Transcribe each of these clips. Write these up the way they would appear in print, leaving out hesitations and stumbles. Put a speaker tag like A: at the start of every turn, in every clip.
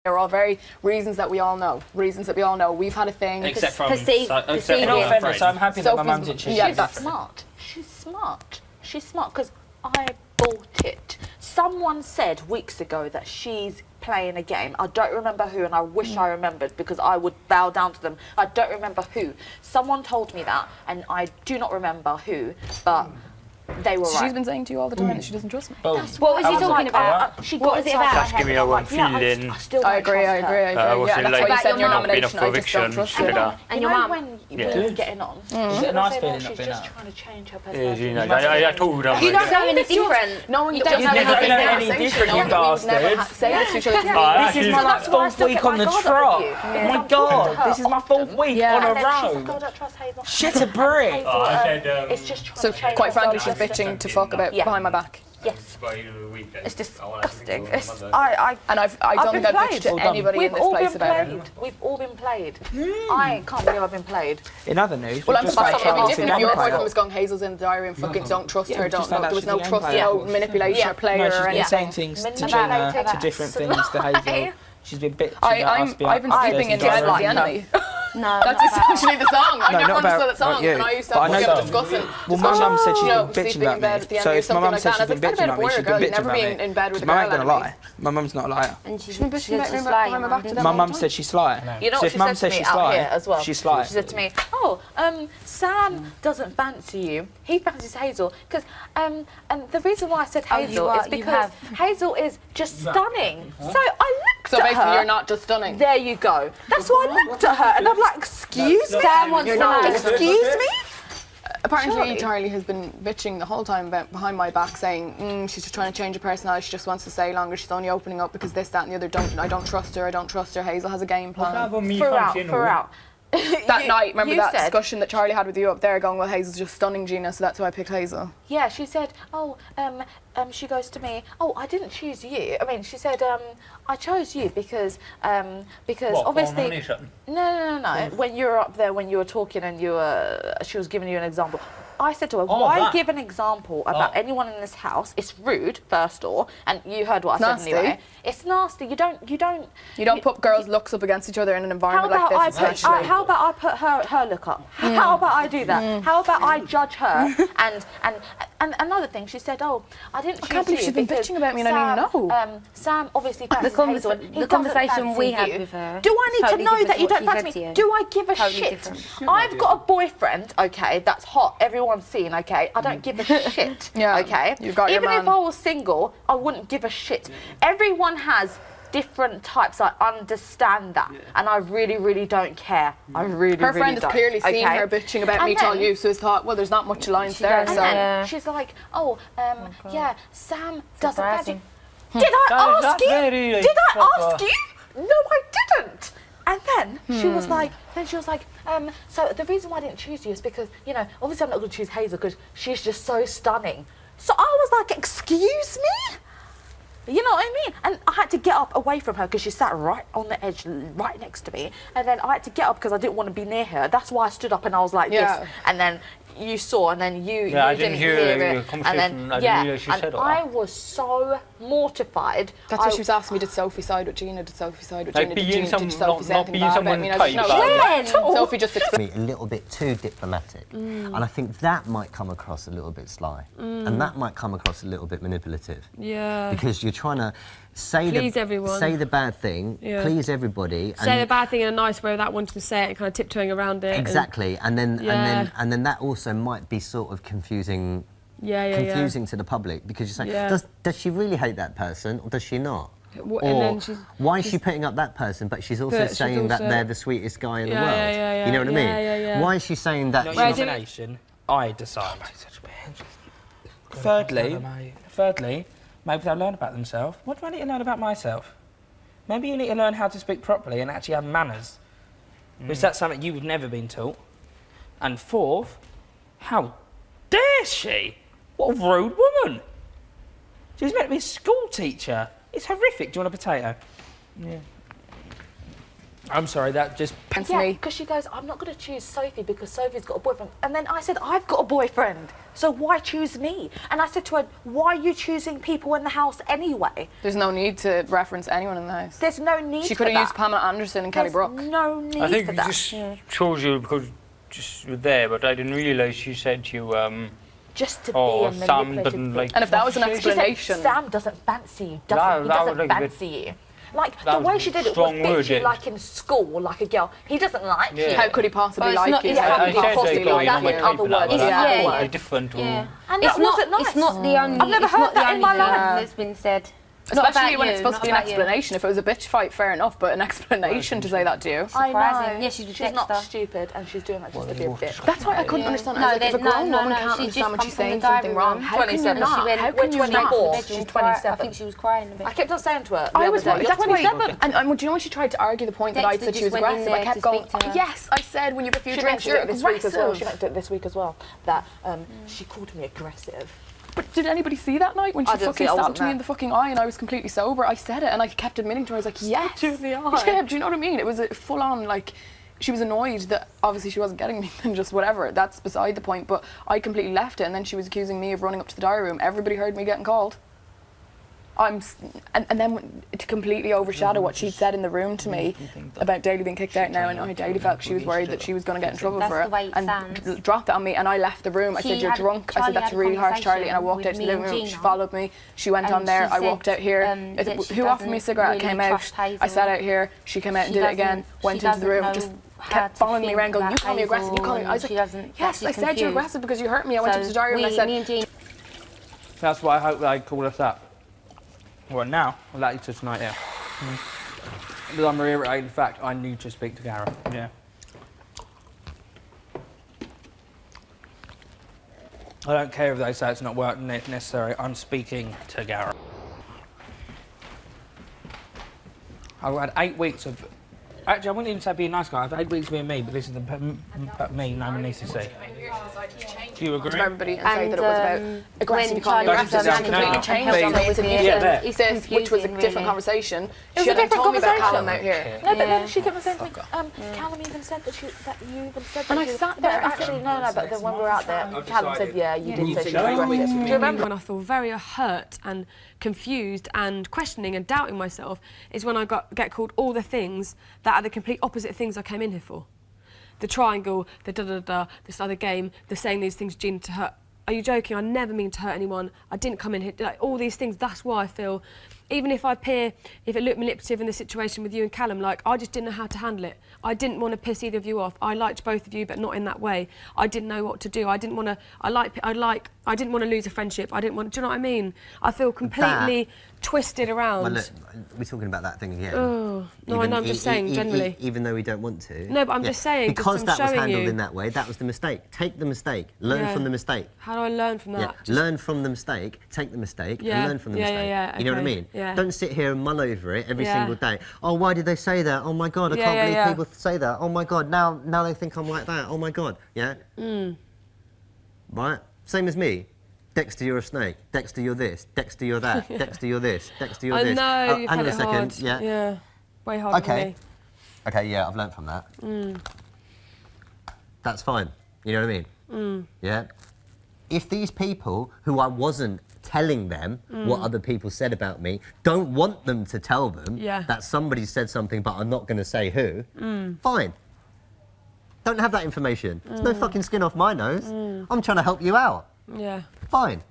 A: They're all very reasons that we all know. Reasons that we all know. We've had a thing.
B: Except from
C: perceiving.
B: in all fairness,
D: so I'm happy that my mum did choose.
A: Yeah,
C: She's smart. She's smart. She's smart because I bought it. Someone said weeks ago that she's playing a game. I don't remember who, and I wish I remembered because I would bow down to them. I don't remember who. Someone told me that, and I do not remember who, but they were right.
A: She's been saying to you all the time that she doesn't trust me.
C: What was he talking about? She
E: What was it about?
B: Just give me a one feeling.
A: I agree. Yeah, that's why you said in your nomination. I just don't trust her.
C: And your mum, when you were getting on,
D: Is it a nice feeling not
C: she's
D: being
C: just
D: out?
C: trying to change her personality.
B: You know, I told them.
C: You don't know any different.
A: No one
C: You
A: doesn't
C: don't
A: have
C: know
A: any
D: any different, you
A: We would never
D: bastards.
A: say this to each other.
D: This is my like fourth week on the trot. Oh my god, this is my fourth week on a row. Shit a brick.
C: It's just trying
A: So
C: to change
A: quite frankly,
C: herself.
A: she's bitching to fuck about behind my back.
C: Yes.
E: It's disgusting.
C: I
A: don't think I've bitched to anybody in this place about it.
C: We've all been played. I can't believe I've been played.
D: In other news,
A: Well, I'm
D: just
A: surprised
D: like
A: it'd be
D: Charles
A: different
D: in
A: if your
D: Empire.
A: boyfriend was going Hazel's in the diary and fucking don't trust her, don't
D: just like
A: know. There was no
D: that,
A: trust,
D: she's the
A: no
D: empire.
A: manipulation or player
D: No,
A: or
D: she's been
A: anything.
D: saying things to
C: Manipulated
D: Gina, to different things to Hazel. She's been bitching about us being
A: I've been sleeping in bed with the enemy.
C: No,
A: That's essentially the song. I never
D: not
A: understood
D: about
A: that song,
D: you.
A: and I used to
D: But I
A: have to
D: know
A: get discussing.
D: Well, my mum said she's been bitching
A: sleeping in bed
D: about
A: with the
D: me.
A: enemy
D: So
A: or
D: if my
A: something
D: mum
A: like
D: said
A: that.
D: she's
A: And
D: been
A: I was
D: bitching
A: like,
D: about me,
A: boy or
D: she's
A: girl,
D: been
A: you've
D: bitching
A: never
D: about
A: been
D: me.
A: in bed with a
D: My
A: girl
D: ain't gonna
A: like
D: lie. My mum's not a liar.
C: And she's
A: been bitching about me
C: sly.
A: behind my back to them.
D: My mum said she's sly.
C: You know
D: So
C: what
D: if
C: she
D: mum
C: said
D: says
C: to me
D: she's
C: out here
D: sly,
C: as well?
D: she's sly.
C: She said to me, Sam doesn't fancy you. He fancies Hazel. And the reason why I said Hazel is because Hazel is just stunning. So I looked
A: So
C: at
A: basically,
C: her.
A: you're not just stunning.
C: There you go. That's why I looked at her and I'm like, excuse me?
E: Sam wants to know.
C: Excuse me?
A: Apparently,
C: Surely.
A: Charlie has been bitching the whole time behind my back, saying she's just trying to change her personality. She just wants to stay longer. She's only opening up because this, that, and the other. I don't trust her. I don't trust her. Hazel has a game plan.
C: For out.
A: That night, remember
C: you
A: that
C: said-
A: discussion that Charlie had with you up there, going, "Well, Hazel's just stunning Gina, so that's why I picked Hazel."
C: Yeah, she said, she goes to me, I didn't choose you. I mean, she said, I chose you because obviously... No. When you were up there, when you were talking and she was giving you an example. I said to her, why give an example about anyone in this house? It's rude, first of all, and you heard what I said anyway. It's nasty. You don't
A: put girls' looks up against each other in an environment like this.
C: How about I put her look up? How about I do that? How about I judge her? and another thing, she said, I didn't choose
A: can't believe
C: you
A: she's been
C: because
A: bitching about me and I don't even know.
C: Sam obviously fancies Hazel.
E: The conversation we had with her.
C: Do I need to
E: totally
C: know
E: different
C: that you
E: to what
C: don't
E: she
C: fancy
E: said
C: me?
E: to you.
C: Do I give a
E: Totally
C: shit?
E: different.
C: I've got a boyfriend, okay, that's hot. Everyone's seen, okay. I don't give a shit,
A: Yeah,
C: okay.
A: you've got your
C: Even if
A: man.
C: I was single, I wouldn't give a shit. Everyone has different types. I understand that, and I really, really don't care. I really,
A: Her
C: really
A: friend has
C: don't.
A: clearly seen
C: okay?
A: her bitching about
C: And
A: me to all
C: then-
A: you, so has thought, well, there's not much alliance there.
C: And
A: So
C: then she's like, yeah, Sam doesn't fancy.
E: Surprising.
C: Did I ask you?
D: very
C: Did I
D: proper.
C: ask you? No, I didn't. And then she was like, so the reason why I didn't choose you is because, obviously I'm not going to choose Hazel because she's just so stunning. So I was like, excuse me? You know what I mean? And I had to get up away from her because she sat right on the edge, right next to me. And then I had to get up because I didn't want to be near her. That's why I stood up and I was like this. And then you saw, and then you
B: I
C: didn't
B: didn't hear
C: it.
B: your conversation.
C: And then,
B: I didn't realise you
C: and
B: said all
C: I
B: that.
C: was so mortified.
A: that's what she was asking me. Did Sophie side with Gina? Did Sophie side with
B: Like
A: Gina?
B: being
A: Did Sophie
B: not
A: say anything
B: being
A: bad about
B: someone
A: me? And I was
B: tight
A: like,
B: about
A: no, Sophie just explained.
F: A little bit too diplomatic, and I think that might come across a little bit sly, and that might come across a little bit manipulative.
G: Yeah.
F: Because you're trying to
G: Please everyone.
F: say the bad thing,
G: Yeah.
F: please everybody,
G: Say the bad thing in a nice way without wanting to say it and kind of tiptoeing around it.
F: exactly, and then
G: Yeah.
F: that also might be sort of confusing to the public because you're saying,
G: Yeah.
F: does she really hate that person or does she not?
G: And
F: Or
G: then
F: why is she putting up that person, but she's also
G: But she's
F: saying that
G: also-
F: they're the sweetest guy in the
G: Yeah,
F: world?
G: yeah, yeah,
F: you know what I mean?
G: yeah.
F: Why is she saying that?
D: Not
G: Whereas
D: your
G: in-
D: nomination, I decide. Thirdly, maybe they'll learn about themselves. What do I need to learn about myself? Maybe you need to learn how to speak properly and actually have manners. Which that's something you've never been taught. And fourth, how dare she? What a rude woman. She's meant to be a school teacher. It's horrific. Do you want a potato? Yeah. I'm sorry, that just...
A: Against
C: Yeah,
A: me.
C: because she goes, I'm not going to choose Sophie because Sophie's got a boyfriend. And then I said, I've got a boyfriend, so why choose me? And I said to her, why are you choosing people in the house anyway?
A: There's no need to reference anyone in the house.
C: There's no need
A: She
C: for
A: could have
C: that.
A: used Pamela Anderson and Kelly
C: There's
A: Brook.
C: no need
B: I think
C: for
B: you
C: that.
B: just chose you because just were there, but I didn't realise she said to you,
C: Just to
B: oh,
C: be a
B: Sam
C: manipulative
B: doesn't
C: bitch.
B: like...
A: And if that was an
B: She said-
A: explanation...
C: She said, Sam doesn't fancy you. He
B: that
C: doesn't
B: was like a bit-
C: fancy you. Like,
B: that
C: the
B: was
C: way
B: a
C: she did it was
B: strong word,
C: bitchy,
B: yeah.
C: like in school, like a girl. He doesn't like you.
A: How could he possibly
E: Well, it's
A: like
E: not-
A: you?
E: it's
A: How
E: not-
A: could
B: I
A: he
B: said
A: possibly
B: they go
A: like
B: in on my
A: you?
B: type
C: Other
B: now,
C: words,
B: but
E: yeah,
B: that's
E: yeah.
B: different.
E: Yeah.
C: And
E: It's
C: that
E: not,
C: wasn't nice.
E: it's not the only,
C: I've never
E: it's
C: heard
E: not
C: that
E: the
C: in
E: only
C: my
E: thing
C: life.
E: that's been said. Not
A: Especially
E: about
A: when
E: you,
A: it's supposed
E: not
A: to be an
E: about you.
A: explanation. If it was a bitch fight, fair enough, but an explanation to say that to you.
C: I
E: Surprising.
C: know.
E: Yeah, she's with
C: She's not
E: Dexter.
C: stupid, and she's doing that just to be a bitch.
A: That's why I couldn't understand.
E: No,
A: I was like, if a
E: there's-
A: grown
E: no,
A: woman
E: no,
A: can't
E: she just
A: understand when
E: come
A: she's
E: from the
A: saying something
E: diary
A: wrong,
E: room.
A: how can you
C: 27.
A: not?
E: She went,
A: How
C: we're
A: can you
C: 24.
A: not?
C: She's
E: I
C: 27.
E: think she was crying a bit.
C: I kept on saying to her,
A: I was
C: the other day,
A: that's
C: you're
A: why.
C: 27.
A: And do you know when she tried to argue the point that I
E: Dexter
A: said she
E: just
A: was
E: went in
A: aggressive? I
E: there
A: kept
E: to
A: going,
E: speak to her.
A: yes, I said when you have a few
C: She meant
A: drinks,
C: to do
A: you're
C: it this week as well. She
A: aggressive.
C: meant to do it this week as well. That she called me aggressive.
A: But did anybody see that night when she
C: I didn't
A: fucking
C: see it, I wasn't
A: stabbed me
C: there.
A: in the fucking eye and I was completely sober? I said it and I kept admitting to her, I was like, yes.
C: you in the eye.
A: Yeah, do you know what I mean? It was a full on, like, she was annoyed that obviously she wasn't getting me and just whatever. That's beside the point. But I completely left it and then she was accusing me of running up to the diary room. Everybody heard me getting called. And then to completely overshadow what she'd said in the room to me about Daly being kicked out now, and how Daly felt she was worried that she was going to get in trouble
E: That's
A: for
E: the
A: it,
E: way it
A: and
E: sounds.
A: dropped it on me, and I left the room. I said, "You're drunk." I said, "That's really harsh, Charlie," and I walked out to the living room. She followed me. She went on there. I walked out here. Who offered me a cigarette? I came out. I sat out here. She came out and did it again. Went into the room. Just kept following me around, going, "You call me aggressive. You call me." I was like, "Yes, I said you're aggressive because you hurt me." I went up to the diary room and I said,
D: That's why I hope they call us up. Well, now, later tonight, yeah. But I'm reiterating the fact I need to speak to Gareth. Yeah. I don't care if they say it's not work necessary. I'm speaking to Gareth. I've had 8 weeks of... Actually, I wouldn't even say be a nice guy. I've had 8 weeks being me, but this is me no one needs to see. Do you agree?
A: to everybody and say that it was about aggressive. You
E: when
A: call me
E: Charlie
A: aggressive.
D: was
A: She
D: the
A: completely
D: manager
A: changed
D: and
A: on me
E: helped
A: to
E: me
A: me.
E: with
D: Yeah,
E: it.
D: there.
E: It's
A: This, which was a
E: confusing,
A: different
E: really.
A: conversation.
C: It was
A: She
C: a
A: hadn't
C: different
A: told me about
C: conversation.
A: Callum out here.
C: No, but then she kept on saying to me, Callum even said that you even said that
A: And I
C: you...
A: sat
C: No,
A: there.
C: actually, no, but then when we were out there, Callum said, yeah, you did say she was
D: decided.
C: aggressive. Do you remember?
G: When I feel very hurt and confused and questioning and doubting myself is when I get called all the things that are the complete opposite things I came in here for. The triangle, the da-da-da, this other game, the saying these things, Gina, to hurt. Are you joking? I never mean to hurt anyone. I didn't come in here, like, all these things, that's why I feel, even if it looked manipulative in the situation with you and Callum, like, I just didn't know how to handle it. I didn't want to piss either of you off. I liked both of you, but not in that way. I didn't know what to do. I didn't want to, I didn't want to lose a friendship. I didn't want, do you know what I mean? I feel completely twisted around.
F: Well, look, we're talking about that thing again.
G: Oh, no, I know, I'm just saying, generally.
F: Even though we don't want to.
G: No, but I'm just saying,
F: Because
G: I'm
F: that was
G: showing
F: handled
G: you.
F: in that way, that was the mistake. Take the mistake. Learn
G: Yeah.
F: from the mistake.
G: How do I learn from
F: Yeah.
G: that?
F: Learn from the mistake, take the mistake,
G: Yeah.
F: and learn from the
G: Yeah,
F: mistake.
G: yeah,
F: You know what I
G: okay.
F: mean?
G: Yeah.
F: Don't sit here and mull over it every
G: Yeah.
F: single day. Oh, why did they say that? Oh my God, I
G: Yeah,
F: can't
G: yeah,
F: believe
G: yeah.
F: people say that. Oh my God, now they think I'm like that. Oh my God, yeah? Right? Same as me. Dexter, you're a snake. Dexter, you're this. Dexter, you're that. Dexter, you're this. Dexter, you're
G: I
F: this.
G: know,
F: Oh,
G: you've
F: hang
G: had
F: on a
G: it
F: second.
G: hard.
F: Yeah.
G: Yeah, way harder
F: Okay.
G: than me.
F: Okay, yeah, I've learnt from that. That's fine. You know what I mean? Yeah? If these people who I wasn't telling them what other people said about me, don't want them to tell them
G: Yeah.
F: that somebody said something but I'm not going to say who, fine. Don't have that information. There's no fucking skin off my nose. I'm trying to help you out.
G: Yeah.
F: Fine.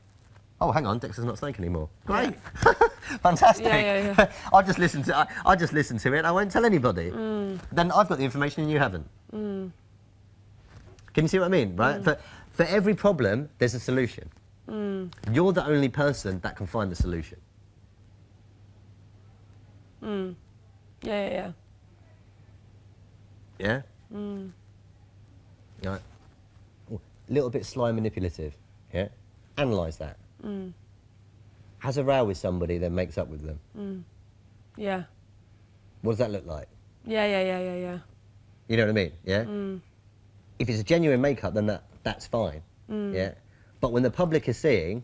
F: Oh, hang on, Dexter's not snake anymore. Great. Fantastic.
G: Yeah, yeah.
F: I'll just listen to it and I won't tell anybody. Then I've got the information and you haven't. Can you see what I mean, right? For every problem, there's a solution. You're the only person that can find the solution.
G: Yeah, yeah, yeah.
F: Yeah? Right. Oh, little bit sly manipulative, yeah? Analyse that. Has a row with somebody, then makes up with them.
G: Yeah.
F: What does that look like?
G: Yeah, yeah, yeah, yeah, yeah.
F: You know what I mean? Yeah? If it's a genuine makeup, then that's fine. Yeah? But when the public is seeing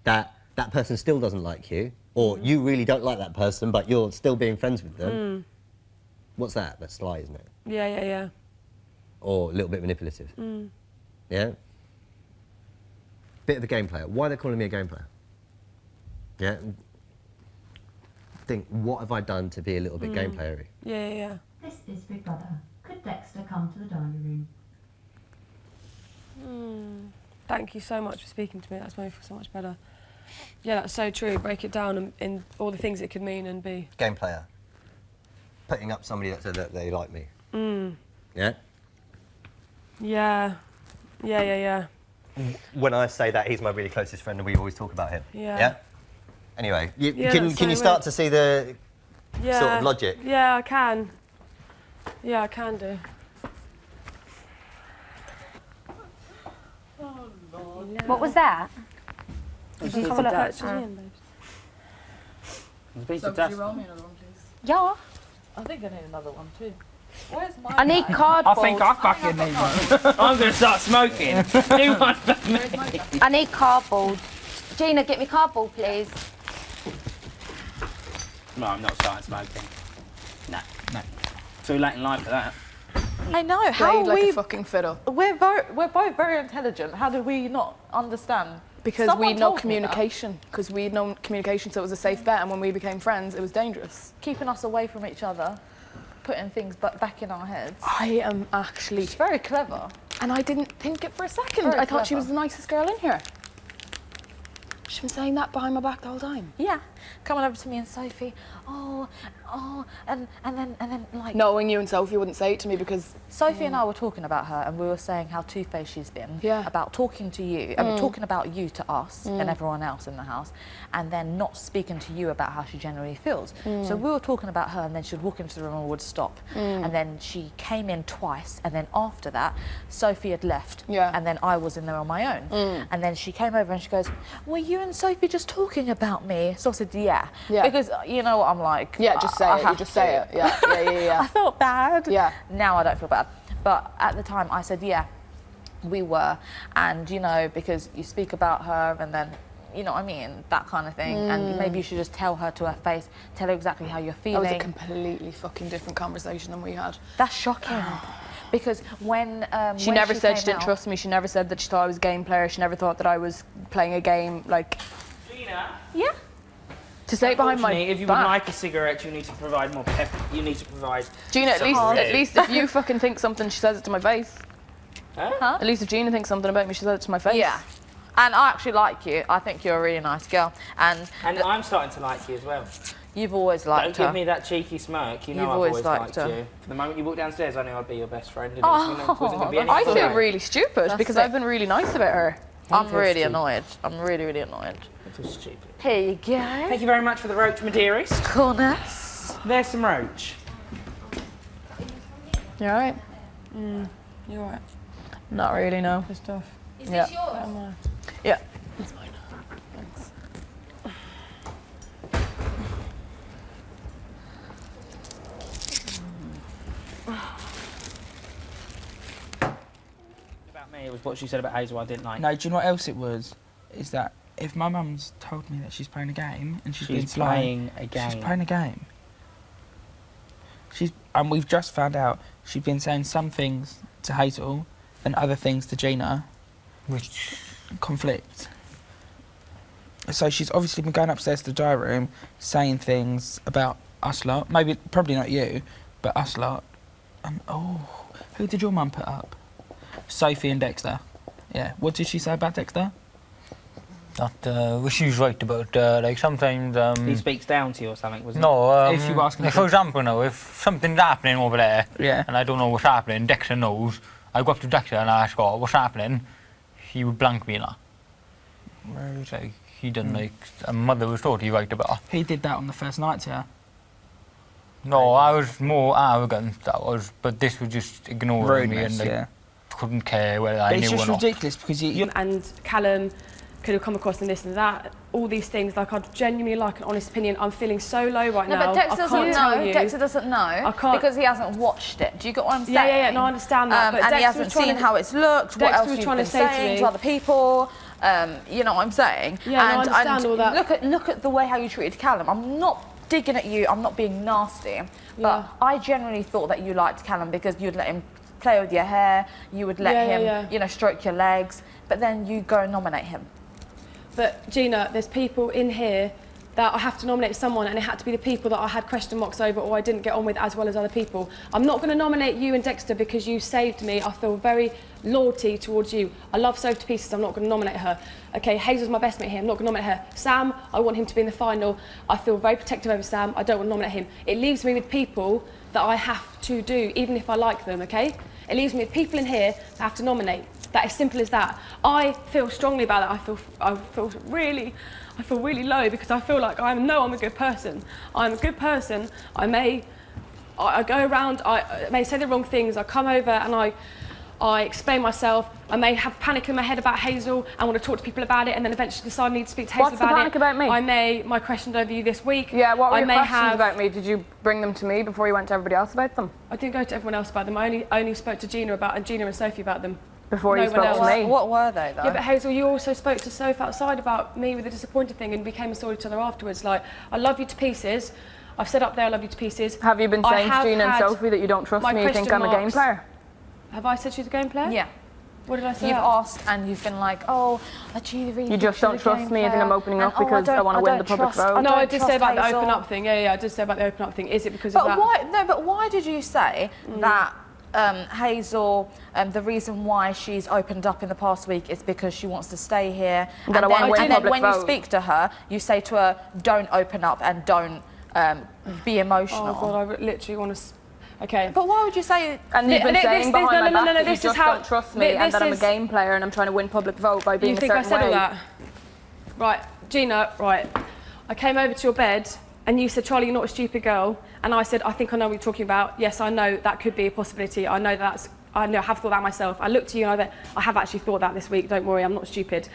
F: that that person still doesn't like you, or you really don't like that person, but you're still being friends with them, What's that? That's sly, isn't it?
G: Yeah.
F: Or a little bit manipulative. Yeah? Bit of a game player. Why are they calling me a game player? Yeah? Think, what have I done to be a little bit game playery?
G: Yeah.
H: This is Big Brother. Could Dexter come to the dining room?
G: Thank you so much for speaking to me. That's made me feel so much better. Yeah, that's so true. Break it down in all the things it could mean and be.
F: Game player. Putting up somebody that said that they like me. Yeah?
G: Yeah.
F: When I say that, he's my really closest friend and we always talk about him.
G: Yeah.
F: Anyway,
G: Yeah,
F: can you start to see the sort of logic?
G: Yeah, I can. Yeah, I can do.
E: What was that?
G: Did you follow that?
A: roll me another one, please?
E: Yeah.
C: I think I need another one too. Where's my
E: I need cardboard.
D: I think I fucking need one. I'm going to start smoking. Do one for me.
E: I need cardboard. Gina, get me cardboard, please.
D: No, I'm not starting smoking. No. Too late in life for that.
C: I know.
A: Played
C: How
A: like
C: we?
A: a fucking fiddle.
C: We're both very intelligent. How do we not understand?
A: Because
C: Someone
A: we'd no
C: told me that.
A: communication. Because we'd no communication, so it was a safe bet. And when we became friends, it was dangerous.
C: Keeping us away from each other, putting things back in our heads.
A: I am actually...
C: It's very clever.
A: And I didn't think it for a second.
C: Very
A: I thought she
C: clever.
A: was the nicest girl in here. She's been saying that behind my back the whole time.
C: Yeah, coming over to me and Sophie. And then like.
A: Knowing you and Sophie wouldn't say it to me because...
C: Sophie and I were talking about her, and we were saying how two-faced she's been.
A: Yeah.
C: About talking to you, and talking about you to us and everyone else in the house, and then not speaking to you about how she generally feels. So we were talking about her, and then she would walk into the room and would stop, and then she came in twice, and then after that, Sophie had left, and then I was in there on my own, and then she came over and she goes, "Were you and Sophie just talking about me?" So I said, "Yeah," because you know what I'm like.
A: Yeah, just say it. You just say it. Yeah.
C: I felt bad.
A: Yeah.
C: Now I don't feel bad. But at the time I said, yeah, we were. And, you know, because you speak about her and then, you know what I mean, that kind of thing. And maybe you should just tell her to her face, tell her exactly how you're feeling.
A: That was a completely fucking different conversation than we had.
C: That's shocking. Because when
A: she never said she didn't trust me. She never said that she thought I was a game player. She never thought that I was playing a game, like...
D: Gina?
C: Yeah.
A: To say it behind my
D: if you would like a cigarette, you need to provide more pep. You need to provide.
A: Gina, at least if you fucking think something, she says it to my face.
D: Huh?
A: At least if Gina thinks something about me, she says it to my face.
C: Yeah. And I actually like you. I think you're a really nice girl. And
D: I'm starting to like you as well.
C: you've always liked her.
D: Don't give me that cheeky smirk. You know
C: You've
D: I've
C: always
D: always
C: liked
D: liked
C: her.
D: you. From the moment you walked downstairs, I knew I'd be your best friend. And
C: Oh,
D: it wasn't going to be any
A: I
D: other
A: feel
D: way.
A: really stupid because I've been really nice about her.
C: I'm really
D: stupid.
C: annoyed. I'm really, really annoyed.
D: I feel stupid.
C: Here you go.
D: Thank you very much for the roach, my dearest.
C: Coolness.
D: There's some roach.
A: You alright?
G: You alright?
A: Not really, no.
G: Good stuff.
E: Is this yours?
A: Yeah. It's mine. Thanks.
D: About me, it was what she said about Hazel I didn't like.
I: No, do you know what else it was? Is that if my mum's told me that she's playing a game and she's been
D: She's
I: sly,
D: playing a game.
I: she's playing a game. And we've just found out she's been saying some things to Hazel and other things to Gina,
B: Which
I: conflict. So she's obviously been going upstairs to the diary room saying things about us lot. Maybe, probably not you, but us lot. Who did your mum put up? Sophie and Dexter. Yeah. What did she say about Dexter?
B: that which she's right about, like sometimes...
D: He speaks down to you or something, wasn't
B: No,
I: If you ask him
B: like, for example now, if something's happening over there,
I: Yeah.
B: and I don't know what's happening, Dexter knows, I go up to Dexter and I ask, oh, what's happening? He would blank me like. It's like, he doesn't like, a mother was totally right about her.
I: He did that on the first night to her.
B: No, I was more arrogant, that was, but this was just ignoring me and
I: Rudeness,
B: like,
I: yeah.
B: couldn't care whether I
I: But it's
B: knew or
I: just
B: not.
I: ridiculous because you
G: And Callum could have come across and this and that. All these things, like I'd genuinely like an honest opinion. I'm feeling so low right
C: No,
G: now.
C: but Dexter
G: I
C: doesn't
G: can't tell
C: know.
G: you.
C: Dexter doesn't know
G: I can't-
C: because he hasn't watched it. Do you get what I'm saying?
G: Yeah. No, I understand that. But
C: and he
G: Dexter was
C: hasn't
G: trying
C: seen
G: to-
C: how it's looked. What
G: Dexter
C: else
G: was
C: you've
G: trying to
C: been
G: say to
C: saying
G: me.
C: to other people. You know what I'm saying?
G: Yeah, no, I
C: and
G: understand all that.
C: Look at the way how you treated Callum. I'm not digging at you, I'm not being nasty, but I generally thought that you liked Callum because you'd let him play with your hair, you would let him, you know, stroke your legs, but then you go and nominate him.
G: But Gina, there's people in here that I have to nominate someone, and it had to be the people that I had question marks over or I didn't get on with as well as other people. I'm not going to nominate you and Dexter because you saved me. I feel very loyalty towards you. I love Soph to pieces. I'm not going to nominate her. Okay, Hazel's my best mate here. I'm not going to nominate her. Sam, I want him to be in the final. I feel very protective over Sam. I don't want to nominate him. It leaves me with people that I have to do, even if I like them, okay? It leaves me with people in here that I have to nominate. That is simple as that. I feel strongly about that. I feel really low because I feel like I'm a good person. I'm a good person. I go around, I may say the wrong things, I come over and I explain myself. I may have panic in my head about Hazel and want to talk to people about it and then eventually decide I need to speak to Hazel about it.
A: What's the panic about me?
G: My questions over you this week.
A: Yeah, what were your questions about me? Did you bring them to me before you went to everybody else about them?
G: I didn't go to everyone else about them. I only spoke to Gina and Sophie about them.
A: Before you spoke to me?
C: What were they, though?
G: Yeah, but Hazel, you also spoke to Soph outside about me with the disappointed thing and became and saw each other afterwards. Like, I love you to pieces. I've said up there I love you to pieces.
A: Have you been saying to Gina and Sophie that you don't trust me, you think I'm a game player?
G: Have I said she's a game player?
C: Yeah.
G: What did I say?
C: You've asked and you've been like, oh, Gina really.
A: You just don't trust me. I think I'm opening up because I want to win the public vote.
G: No, I did say about the open up thing. Yeah, I did say about the open up thing. Is it because of that?
C: But why did you say that Hazel, the reason why she's opened up in the past week is because she wants to stay here. And then when you speak to her, you say to her, don't open up and don't be emotional.
G: Oh, God, I literally want to... Okay.
C: But why would you say...
A: And you've been saying behind my back that you just don't trust me and that I'm a game player and I'm trying to win public vote by being a certain way.
G: You think I said all that? Right, Gina, right. I came over to your bed and you said, Charlie, you're not a stupid girl. And I said, I think I know what you're talking about. Yes, I know that could be a possibility. I know I have thought that myself. I looked at you and I went, I have actually thought that this week. Don't worry, I'm not stupid.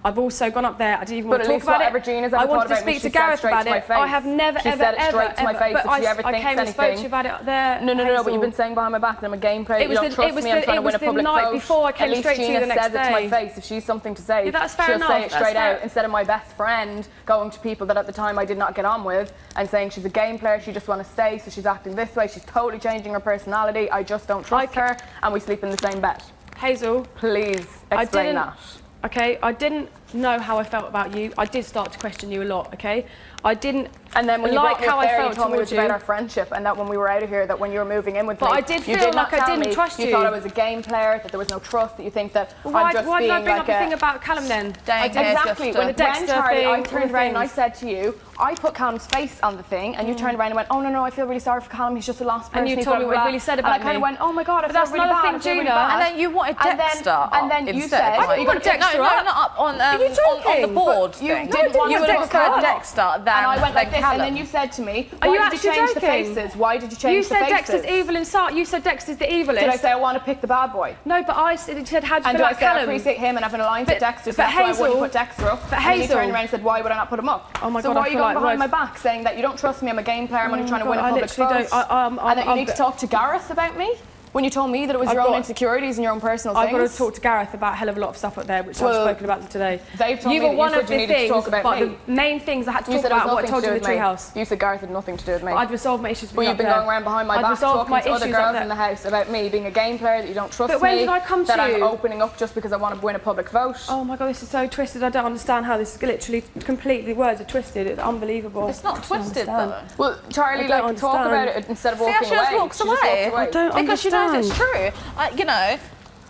G: I've also gone up there. I didn't even want to talk about it. I wanted to speak to Gareth about it. I have never, ever, ever,
A: straight to my face if she ever thinks anything.
G: I came and spoke to you about it there.
A: No, but you've been saying behind my back that I'm a game player. You don't trust me. I'm trying to win a public vote.
G: It was the night before I came straight to you the next day.
A: At least Gina says it to my face. If she's something to say,
G: she'll
A: say it straight out instead of my best friend going to people that at the time I did not get on with and saying she's a game player. She just wants to stay, so she's acting this way. She's totally changing her personality. I just don't trust her, and we sleep in the same bed.
G: Hazel,
A: please explain that.
G: Okay, I didn't know how I felt about you. I did start to question you a lot, okay? I didn't
A: and then when you
G: like how I felt
A: you told me it was about our friendship and that when we were out of here, that when you were moving in with me,
G: I did feel like I didn't trust you.
A: You thought I was a game player, that there was no trust, that you think that
G: why did I bring up the thing about Callum then?
A: Exactly. When Charlie, I turned around and I said to you, I put Callum's face on the thing and you turned around and went, oh no, I feel really sorry for Callum, he's just a lost person.
G: And you told me what you really said about me.
A: And I kind of went, oh my God, I feel really bad.
C: Gina. And then you wanted Dexter.
A: And then you said,
C: I didn't want Dexter. No, not up on the board.
A: You didn't want
C: you would have preferred Dexter than
A: And I went like this,
C: Callum.
A: and then you said to me,
G: Are you
A: why did you change the
G: joking?
A: faces? Why did you change the faces?
G: You said Dexter's evil inside. You said Dexter's the evilest.
A: Did I say I want to pick the bad boy?
G: No, but I said, how do you feel about Callum?
A: And I appreciate him and having an alliance with Dexter, so that's why I wouldn't put Dexter up.
G: But
A: and then you turned around and said, why would I not put him up?
G: Oh my
A: so
G: God,
A: why are you going behind my back saying that you don't trust me, I'm a game player, I'm only trying to win a public vote, and that you need to talk to Gareth about me? When you told me that it was your own insecurities and your own personal things.
G: I've got to talk to Gareth about a hell of a lot of stuff up there, which I've spoken about today.
A: They've told me that you said you needed to talk about me.
G: The main things I had to talk about what I told you in the treehouse.
A: You said Gareth had nothing to do with me.
G: I'd resolved my issues with you.
A: But you've been going around behind my back talking to other girls in the house about me being a game player, that you don't trust me.
G: But when did I come to you?
A: That I'm opening up just because I want to win a public vote.
G: Oh my God, this is so twisted. I don't understand how this is literally completely, words are twisted. It's unbelievable.
C: It's not twisted though.
A: Well, Charlie, like, talk about it instead of walking away.
C: She just walks away.
G: I don't understand.
C: Because she knows it's true. You know,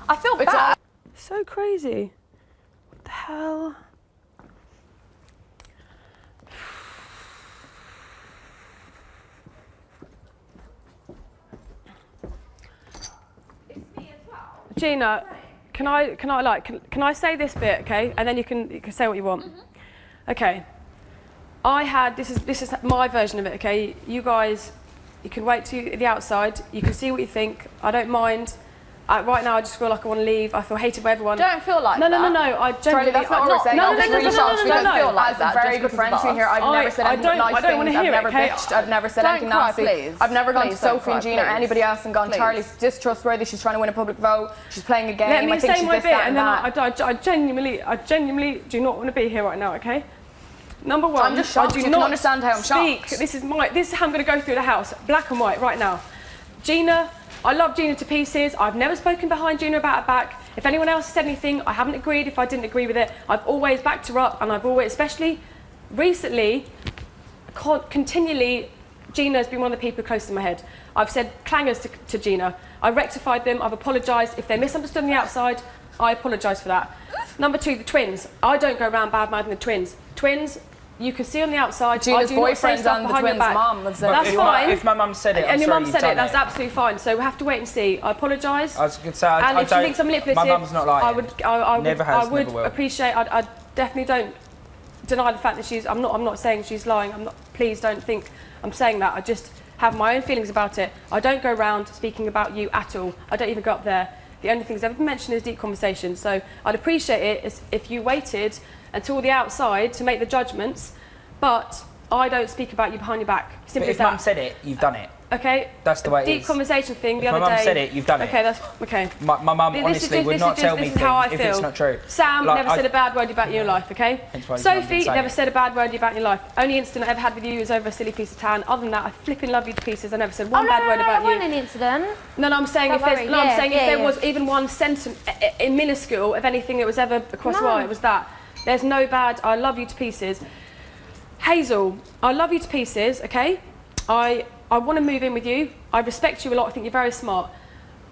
C: I feel bad.
G: So crazy. What the hell? It's me as well. Gina, can I say this bit, okay? And then you can say what you want. Okay. This is my version of it, okay? You guys, you can wait to the outside. You can see what you think. I don't mind. Right now, I just feel like I want to leave. I feel hated by everyone.
C: Don't feel like that.
G: No. I genuinely...
A: Charlie, that's not what we're saying.
C: No.
A: As a very good friend to you here, I've never said anything nice things. I've never bitched. I've never said anything nasty. I've never gone to Sophie and Gina or anybody else and gone, Charlie's distrustworthy. She's trying to win a public vote. She's playing a game.
G: Let me say my bit, and then I genuinely do not want to be here right now, okay? Number one,
A: I'm just shocked. You can understand how I'm shocked.
G: This is how I'm going to go through the house, black and white, right now. Gina, I love Gina to pieces. I've never spoken behind Gina about her back. If anyone else said anything, I haven't agreed. If I didn't agree with it, I've always backed her up, and I've always, especially recently, continually, Gina has been one of the people close to my head. I've said clangers to Gina. I rectified them. I've apologised. If they're misunderstood on the outside, I apologise for that. Number two, the twins. I don't go around bad-mouthing the twins. Twins, you can see on the outside.
A: Gina's boyfriend and the twins' mum have said
G: that's fine.
D: If my mum said it,
G: and your mum said it, that's absolutely fine. So we have to wait and see. I apologise.
D: I was going to say,
G: and if she thinks I'm manipulative,
D: my mum's not like
G: I would appreciate. I definitely don't deny the fact that she's. I'm not saying she's lying. Please don't think I'm saying that. I just have my own feelings about it. I don't go around speaking about you at all. I don't even go up there. The only thing that's ever been mentioned is deep conversation. So I'd appreciate it if you waited until the outside to make the judgments, but I don't speak about you behind your back. Simply
D: if Mum said it, you've done it.
G: Okay.
D: That's the way it is.
G: Deep conversation thing the
D: other day.
G: My
D: mum said it, you've done it.
G: Okay, that's okay.
D: My mum honestly would not tell me things if it's not true.
G: Sam never said a bad word about your life, okay? Sophie never said a bad word about your life. Only incident I ever had with you was over a silly piece of tan. Other than that, I flipping love you to pieces. I never said one bad word about you.
E: One incident.
G: No, I'm saying if there was even one sentence, minuscule of anything that was ever across wire, it was that. There's no bad. I love you to pieces. Hazel, I love you to pieces, okay? I want to move in with you. I respect you a lot. I think you're very smart.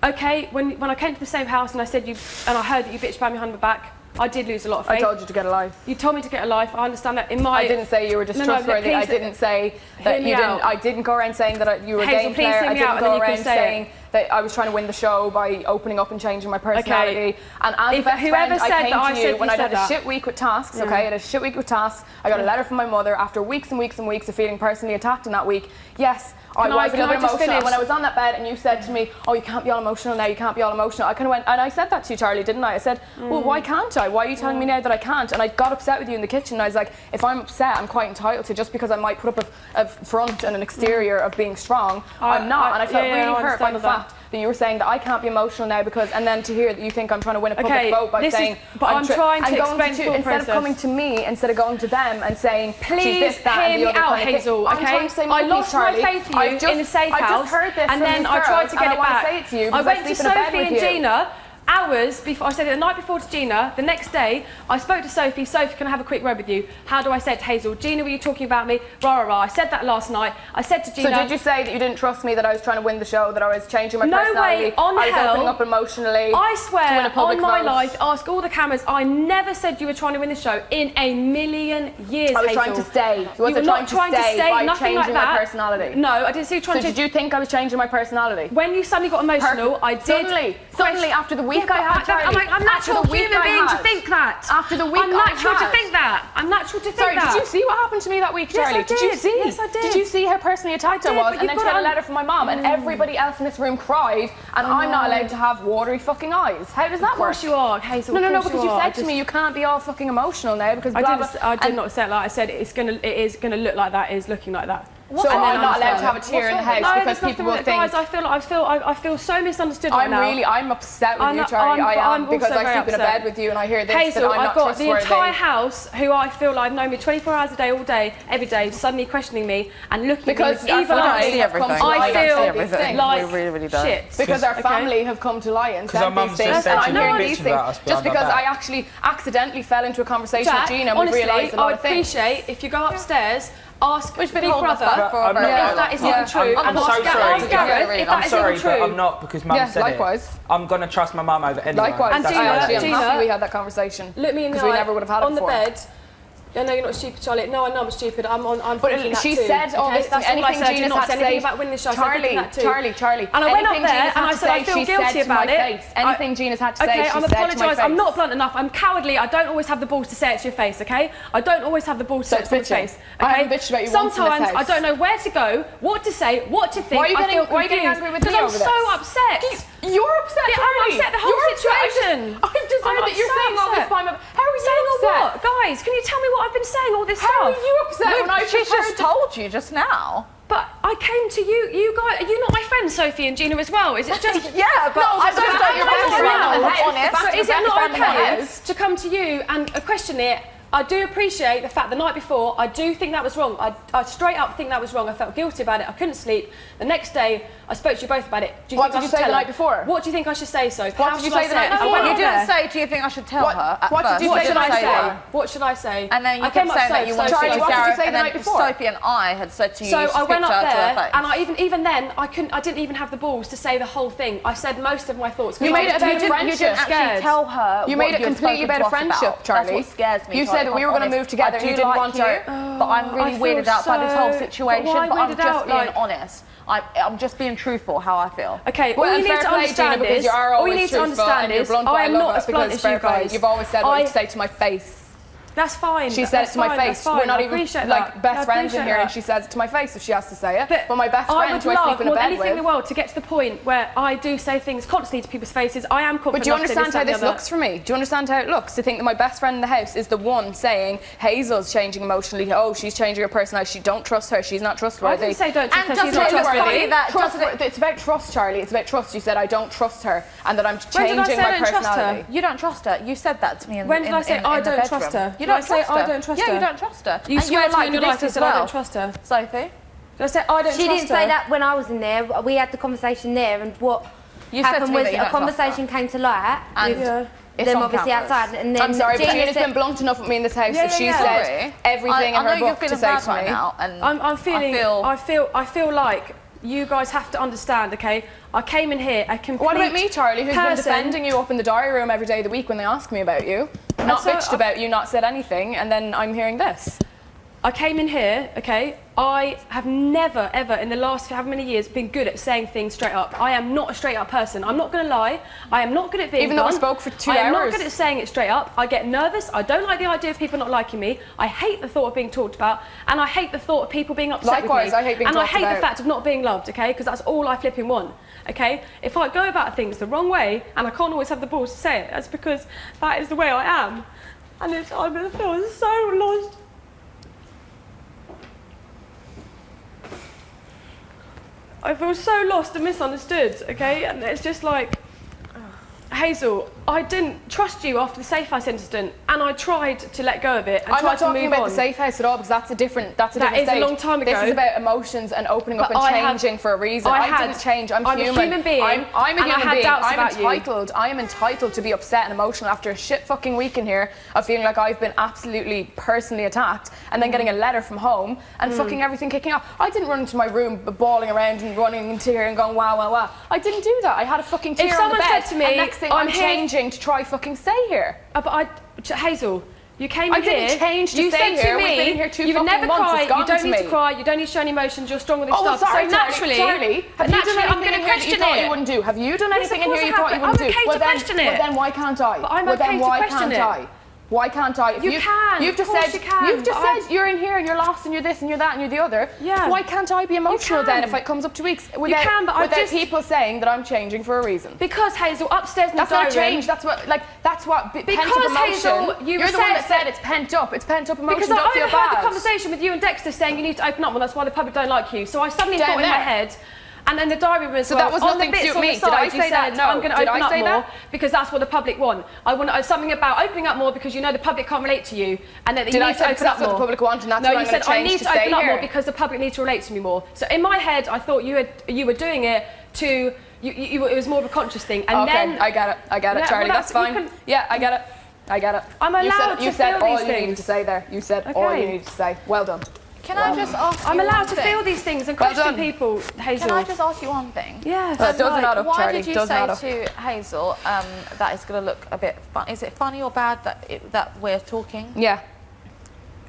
G: Okay, when I came to the same house and I said I heard that you bitched about me behind my back, I did lose a lot of faith.
A: I told you to get a life.
G: You told me to get a life. I understand that.
A: I didn't say you were distrustworthy. I didn't say that you didn't. I didn't go around saying that you were a game player. I didn't go around saying that I was trying to win the show by opening up and changing my personality.
G: Okay.
A: And as
G: if whoever said
A: I came
G: that,
A: to
G: I said
A: when I had a shit week with tasks. Okay, I had a shit week with tasks. I got a letter from my mother after weeks and weeks and weeks of feeling personally attacked in that week. Yes. I was a little bit emotional. When I was on that bed and you said to me, oh, you can't be all emotional now, you can't be all emotional. I kind of went, and I said that to you, Charlie, didn't I? I said, well, why can't I? Why are you telling me now that I can't? And I got upset with you in the kitchen. And I was like, if I'm upset, I'm quite entitled to, just because I might put up a front and an exterior of being strong. I'm not. And I felt really hurt by the fact that you were saying that I can't be emotional now because, and then to hear that you think I'm trying to win a public vote by saying,
G: I'm trying to explain the thought
A: instead of coming to me, instead of going to them and saying,
G: please hear me out, Hazel, okay? I lost my faith in you in the safe house, and then I tried to get it back. I went to Sophie and Gina hours before. I said it the night before to Gina. The next day, I spoke to Sophie. Sophie, can I have a quick word with you? How do I say it to Hazel? Gina, were you talking about me? Rah, rah, rah. I said that last night. I said to Gina...
A: So did you say that you didn't trust me, that I was trying to win the show, that I was changing my personality?
G: No way on
A: I was
G: hell.
A: opening up emotionally.
G: I swear on my
A: vote.
G: life, ask all the cameras, I never said you were trying to win the show in a million years,
A: I was
G: Hazel.
A: trying to stay.
G: You were not trying to stay
A: by
G: nothing
A: changing
G: like that.
A: my personality.
G: No, I didn't see you trying to...
A: So did you think I was changing my personality?
G: When you suddenly got emotional, I did...
A: Suddenly, after the week I had, Charlie,
G: I'm natural human being to think that.
A: After the week
G: I'm natural to think that. I'm natural to think that.
A: Did you see what happened to me that week, Charlie?
G: Yes, I did.
A: Did you see?
G: Yes, I did.
A: Did you see how personally attacked I was? And then she got a letter from my mum, and everybody else in this room cried, and I'm not allowed to have watery fucking eyes. How does that work?
G: Of course you are, Hazel.
A: No, because you said to me you can't be all fucking emotional now because
G: I did not say it like I said. It is gonna look like that. Is looking like that.
A: So I'm not allowed to have a tear in the house because people will think.
G: Guys, I feel so misunderstood right now.
A: I'm upset with you, Charlie. I am because I sleep in a bed with you and I hear this.
G: Hazel,
A: that I'm
G: I've got the
A: trustworthy.
G: entire house who I feel like know me 24 hours a day, all day, every day, suddenly questioning me and looking at me with evil eyes. I feel like
A: really
G: shit.
A: Because our family have come to lie and said these things. I'm hearing these things just because I actually accidentally fell into a conversation with Gina and we realised a lot of things.
G: I would appreciate if you go upstairs. Ask Big Brother
D: if
G: that is even true.
D: I'm so sorry.
G: I'm sorry,
D: but I'm not, because Mum said
A: likewise.
D: it. I'm going to trust my mum over anyone.
A: Likewise.
G: And
A: I'm happy we had that conversation.
G: Look me in the eye.
A: Because we never would have had it
G: on
A: before.
G: the bed. I know you're not stupid, Charlie. No, I know I'm stupid. I'm thinking that
A: she
G: too.
A: said all this.
G: That's all I said.
A: Gina's
G: Not
A: had to
G: anything
A: say
G: about winning the show.
A: Charlie.
G: And I went up there and I said I feel guilty about it.
A: Anything Gina's had to say,
G: okay,
A: she
G: I'm
A: said to my
G: apologised.
A: face.
G: I'm not blunt enough. I'm cowardly. I don't always have the balls to say it to your face. Okay, I don't always have the balls to say it to your face.
A: I haven't bitched about you once in this house.
G: Sometimes I don't know where to go, what to say, what to think.
A: Why are you getting angry with me over this?
G: Because I'm so upset.
A: You're upset,
G: I'm upset the whole situation.
A: I've just heard that you're saying all this time. How are you upset?
G: What? Guys, can you tell me what I've been saying all this stuff?
A: How are you upset when I just
C: told you just now?
G: But I came to you. You guys, are you not my friends, Sophie and Gina as well? Is it just?
C: Yeah, but I just don't.
G: Is it not okay to come to you and question it I do appreciate the fact the night before, I do think that was wrong. I straight up think that was wrong. I felt guilty about it. I couldn't sleep. The next day, I spoke to you both about it. Do you
A: What
G: think
A: did you say the night before?
G: What do you think I should say, Soph?
A: What did you say the night before?
C: You didn't say, do you think I should tell her?
A: What did you say the night before?
G: What should I say?
C: And then you kept saying that you wanted to
A: Charlie,
C: see
A: what did you
C: Gareth,
A: say the
C: and then
A: night before?
C: Sophie and I had said to you,
G: So
C: you
G: I went up
C: her to her
G: there,
C: face.
G: and even then, I didn't even have the balls to say the whole thing. I said most of my thoughts.
A: You made it about
C: You
A: friendship.
C: didn't actually tell her.
A: You
C: what
A: made it
C: you had
A: completely
C: spoken
A: about
C: to
A: a
C: us
A: friendship,
C: about.
A: Charlie.
C: That's what scares me.
A: You
C: Charlie,
A: said that we were going to move together.
C: I do
A: You didn't
C: like
A: want
C: you,
A: to.
C: but I'm really weirded out by this whole situation.
G: Why
C: But I'm
G: weirded
C: just
G: out?
C: being honest. I'm just being truthful how I feel.
G: Okay,
A: Well,
G: all you
A: fair
G: need to
A: play,
G: understand
A: Gina, because
G: is,
A: you are
G: all
A: always
G: you need to
A: truthful
G: understand
A: and you're
G: is,
A: blunt,
G: I
A: but
G: am
A: love
G: not
A: it
G: as blunt
A: because
G: as you
A: fair play.
G: guys.
A: You've always said what you say to my face.
G: That's fine.
A: She said it to my
G: That's
A: face.
G: fine,
A: We're not
G: I
A: even
G: appreciate
A: like
G: that.
A: best
G: I
A: friends in
G: appreciate
A: here, and
G: that.
A: she says it to my face if she has to say it. But my best
G: I
A: friend,
G: would
A: who I
G: love
A: sleep in a
G: more than
A: bed
G: anything in the
A: with.
G: world to get to the point where I do say things constantly to people's faces. I am confident.
A: But do you
G: enough to
A: understand how
G: that,
A: this
G: the other.
A: looks for me? Do you understand how it looks? To think that my best friend in the house is the one saying Hazel's changing emotionally. Oh, she's changing her personality. Don't trust her. She's not trustworthy.
G: I didn't say don't trust
C: And
G: her. She's not
C: doesn't it look
G: trustworthy.
C: funny that
A: It's about trust, Charlie. It's about trust. You said I don't trust her and that I'm
G: When did I
A: changing
G: say I
A: my
G: don't trust her?
A: personality.
C: You don't trust her. You said that to me in
G: When did I say I
C: in the
G: don't
C: bedroom.
G: trust her?
C: You
G: Did I
C: don't
G: say
C: trust
G: I
C: her.
G: don't trust
C: Yeah,
G: her?
C: you don't trust her.
G: You
C: And
G: swear
C: you're
G: to me
C: like
G: in your life
C: this
G: I
C: as
G: said I
C: well.
G: don't trust her.
C: Sophie?
G: Did I say I don't
E: She
G: trust
E: didn't
G: her?
E: say that when I was in there. We had the conversation there, and what
C: You said to
E: happened
C: me
E: was
C: that you
E: a
C: don't trust her.
E: conversation came to light
C: And
E: with
C: it's
E: them
C: on
E: obviously
C: cameras.
E: outside, and then
A: I'm sorry, but
E: Gina
A: Gina's
E: said-
A: been blunt enough with me in this house that she
G: yeah.
A: said
C: Sorry.
A: everything
C: I
A: in
C: know
A: her
C: you're
A: book to
C: feeling
A: say
C: bad
A: to
C: right
A: me.
C: now, and
G: I'm feeling.
C: I
G: I feel like you guys have to understand. Okay, I came in here a complete.
A: What about me, Charlie, who's been
G: person-
A: defending you up in the diary room every day of the week when they ask me about you? Not
G: so
A: bitched about you, not said anything, and then I'm hearing this.
G: I came in here, okay, I have never, ever, in the last however many years, been good at saying things straight up. I am not a straight up person. I'm not going to lie. I am not good at being
A: Even though we
G: blunt.
A: spoke for 2
G: I am not
A: hours.
G: good at saying it straight up. I get nervous. I don't like the idea of people not liking me. I hate the thought of being talked about. And I hate the thought of people being upset
A: Likewise,
G: with me.
A: I hate being
G: And I
A: talked
G: hate the
A: about.
G: fact of not being loved, okay, because that's all I flipping want. Okay, if I go about things the wrong way and I can't always have the balls to say it, that's because that is the way I am. And I feel so lost. I feel so lost and misunderstood, okay? And it's just like, Hazel, I didn't trust you after the Safe House incident, and I tried to let go of it and
A: I'm
G: tried
A: not
G: to
A: talking
G: move
A: about
G: on.
A: the safe house at all because that's a different
G: That is a
A: stage.
G: long time ago.
A: This is about emotions and opening up
G: But
A: and
G: I have-
A: changing for a reason.
G: I
A: I
G: had-
A: didn't change. I'm
G: I'm a
A: human.
G: human being,
A: I'm a
G: and I
A: human
G: had
A: being.
G: doubts
A: I'm
G: about you.
A: entitled. I am entitled to be upset and emotional after a shit fucking week in here of feeling like I've been absolutely personally attacked and then getting a letter from home and fucking everything kicking off. I didn't run into my room bawling around and running into here and going wow wow wow. I didn't do that. I had a fucking tear on the
G: someone
A: bed.
G: said to me,
A: and next thing
G: I'm
A: I'm
G: here-
A: changing to try fucking stay here.
G: But Hazel, you came
A: I
G: in here.
A: didn't change to
G: you
A: stay
G: said
A: here.
G: to
A: We've
G: me,
A: been here 2
G: you would
A: fucking
G: never
A: months.
G: cry.
A: It's gone
G: You don't
A: to
G: need
A: me.
G: to cry. You don't need to show any emotions. You're stronger than
A: Oh, well,
G: stuff.
A: sorry,
G: so naturally,
A: Charlie, have you done
G: I'm
A: anything
G: going to
A: in here that you
G: question
A: thought you
G: it.
A: wouldn't do? Have you done
G: Yes,
A: anything
G: of
A: in
G: course
A: here you
G: I
A: thought
G: have,
A: you
G: but
A: wouldn't
G: I'm
A: do?
G: okay
A: Well,
G: to
A: then,
G: question it.
A: well, then why can't I?
G: But I'm
A: well,
G: okay
A: then
G: to
A: why
G: question
A: can't
G: it.
A: I? Why can't I? If
G: You can,
A: You've
G: of
A: just
G: course
A: said.
G: you can,
A: You've just
G: but
A: said you're in here and you're lost and you're this and you're that and you're the other.
G: Yeah.
A: Why can't I be emotional
G: can.
A: then if it comes up to weeks without,
G: can, but I've
A: without
G: just-
A: people saying that I'm changing for a reason?
G: Because Hazel, upstairs in
A: That's
G: the
A: not a
G: diary room-
A: change. That's what pent
G: Because,
A: up emotion.
G: Hazel,
A: you're the one that said it's pent up. It's pent up emotion.
G: Because
A: Don't
G: I
A: feel
G: overheard
A: bad.
G: the conversation with you and Dexter saying you need to open up. Well, that's why the public don't like you. So I suddenly
A: Down
G: thought in my
A: there.
G: head, and then the diary room as
A: So
G: well.
A: that was
G: on the
A: nothing to
G: bits
A: do with
G: on
A: me.
G: the
A: Did I
G: side,
A: say
G: you
A: that?
G: said,
A: No.
G: I'm going to
A: Did
G: open
A: I
G: up
A: say
G: more
A: that?
G: because that's what the public want. I want something about opening up more because you know the public can't relate to you, and that you
A: Did I
G: need
A: say
G: to
A: because
G: open up
A: that's what
G: more.
A: the public want and that's
G: No,
A: what
G: you
A: I'm
G: said
A: going to
G: I
A: change
G: need
A: to
G: to
A: stay
G: open up
A: here?
G: more because the public need to relate to me more. So in my head, I thought you were doing it to. It was more of a conscious thing, and
A: Okay,
G: then
A: I get it,
G: Yeah,
A: Charlie.
G: well,
A: that's
G: you
A: fine.
G: can-
A: Yeah, I get it. I get it.
G: I'm allowed
A: you
G: to
A: said
G: feel
A: all
G: these
A: you needed
G: things.
A: to say there. You said all
G: Okay.
A: you needed to say. Well done.
C: Can I just ask
G: I'm
C: you
G: allowed
C: one
G: to
C: thing?
G: feel these things and
A: Well
G: question
A: done.
G: people, Hazel.
C: Can I just ask you one thing?
G: Yeah.
A: That doesn't add up,
C: Why
A: Charlie.
C: did you
A: Doesn't add up.
C: say to Hazel that it's going to look a bit fun? Is it funny or bad that we're talking?
A: Yeah.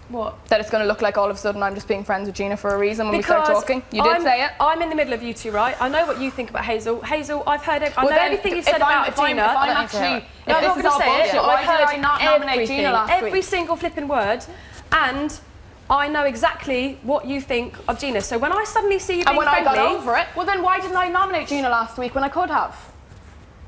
G: What?
A: That it's going to look like all of a sudden I'm just being friends with Gina for a reason when we start talking. You did say it.
G: I'm in the middle of you two, right? I know what you think about Hazel. Hazel, I've heard I
A: Well,
G: know
A: then,
G: everything you
A: if
G: said
A: I'm-
G: about
A: if I'm-
G: Gina.
A: if I'm
C: I don't
A: actually,
C: need to hear it.
A: if
G: No, I'm
A: this
G: not
A: is
G: going
A: all
G: to say
A: bullshit,
G: it.
A: why
G: I've heard
A: did I not nominate
G: everything,
A: Gina last
G: every
A: week?
G: single flipping word, and I know exactly what you think of Gina. So when I suddenly see you being
A: And when I
G: friendly,
A: got over it, well then why didn't I nominate Gina last week when I could have?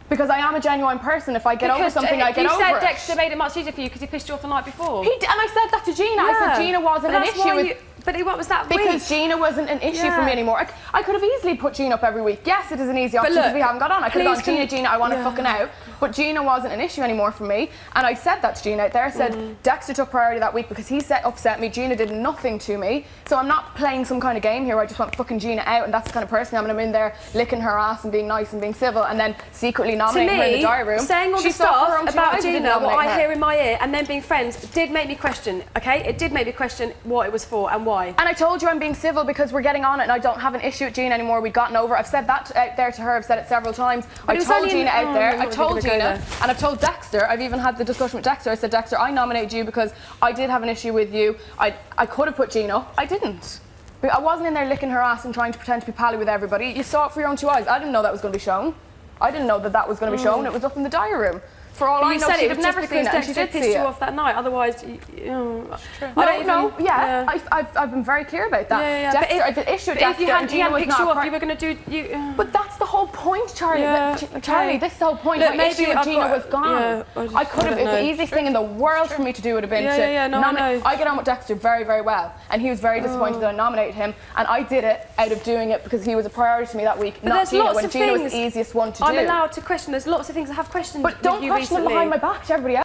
A: Because I am a genuine person. If I get over something, I get over
G: you
A: it.
G: said Dexter made it much easier for you because he pissed you off the night before.
A: And I said that to Gina. I
G: Yeah.
A: said Gina wasn't
G: But
A: an
G: that's
A: issue
G: why
A: with...
G: But what was that
A: because Gina wasn't an issue for me anymore. I could have easily put Gina up every week. Yes, it is an easy option because we haven't got on. I could have gone, Gina, I want to fucking out. But Gina wasn't an issue anymore for me. And I said that to Gina out there. I said, Dexter took priority that week because he upset me. Gina did nothing to me. So I'm not playing some kind of game here where I just want fucking Gina out, and that's the kind of person I'm in there licking her ass and being nice and being civil and then secretly nominating her in the diary room.
G: Saying all the stuff about Gina, what I hear in my ear, and then being friends, did make me question, okay? It did make me question what it was for and why.
A: And I told you I'm being civil because we're getting on it and I don't have an issue with Gina anymore. We've gotten over it. I've said that out there to her. I've said it several times. I told Gina out there. I told Gina, and I've told Dexter. I've even had the discussion with Dexter. I said, Dexter, I nominated you because I did have an issue with you. I could have put Gina up. I didn't. But I wasn't in there licking her ass and trying to pretend to be pally with everybody. You saw it for your own 2 eyes. I didn't know that was going to be shown. I didn't know that was going to be shown. It was up in the diary room. For all I know, she'd have never seen it, and she did see it.
G: You off that night. Otherwise, I
A: don't know. Yeah, I've been very clear about that.
G: Yeah.
A: Dexter, the issue with Dexter,
G: if you hadn't picked you off, you were going to do.
A: But that's the whole point, Charlie. Charlie, this is the whole point. My issue with Gina was gone. I could have. The easiest thing in the world for me to do would have been to nominate. I get on with Dexter very, very well, and he was very disappointed that I nominated him, and I did it out of doing it because he was a priority to me that week, not Gina, when Gina was the easiest one to do.
G: I'm allowed to question. There's lots of things I have questioned.
A: But don't question them behind my back to everybody else.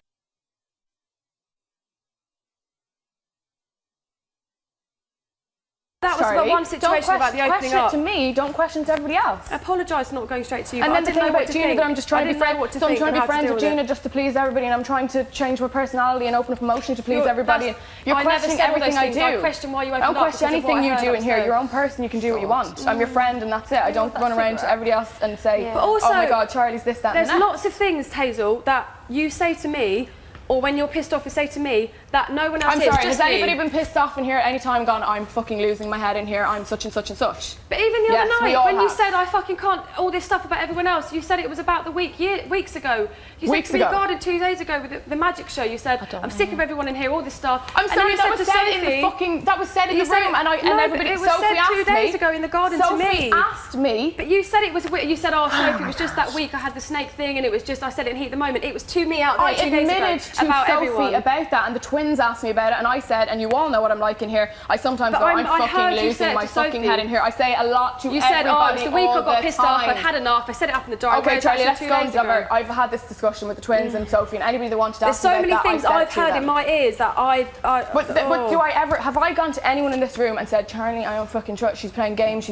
G: That was about one situation about the opening up.
A: Question it to me, don't question it to everybody else.
G: I apologise for not going straight to you.
A: And then the thing about Gina that I'm just trying to be friends. So I'm trying to be friends with Gina just to please everybody, and I'm trying to change my personality and open up emotion to please everybody. And you're questioning everything I do.
G: I question why you opened
A: up.
G: I
A: don't question anything you do in here. You're your own person. You can do what you want. I'm your friend, and that's it. I don't run around to everybody else and say, oh my God, Charlie's this, that, and that.
G: There's lots of things, Hazel, that you say to me, or when you're pissed off, you say to me that no one else is.
A: I'm sorry, has anybody been pissed off in here at any time gone, I'm fucking losing my head in here, I'm such and such and such?
G: But even the other night, when you said I fucking can't, all this stuff about everyone else, you said it was about the weeks ago. You said to me, Guarded 2 days ago with the magic show, you said, I'm sick of everyone in here, all this stuff.
A: I'm sorry, that was said in the fucking, that was said in the room, and everybody,
G: it was said 2 days ago in the garden to me.
A: Sophie asked me.
G: But you said it was, you said, oh, Sophie, it was just that week I had the snake thing, and it was just, I said it in heat of the moment. It was to me out there 2 days ago about everyone.
A: About that, and the twins asked me about it, and I said, and you all know what I'm like in here, I sometimes go, I'm fucking losing my fucking head in here. I say a lot to everybody.
G: You said, oh, it was the week I got pissed off, I'd had enough, I said it up in the dark.
A: Okay, Charlie, let's go on. I've had this discussion with the twins and Sophie, and anybody that wanted to ask me about that,
G: there's so many things I've heard in my ears that
A: But do I ever, have I gone to anyone in this room and said, Charlie, I don't fucking trust, she's playing games,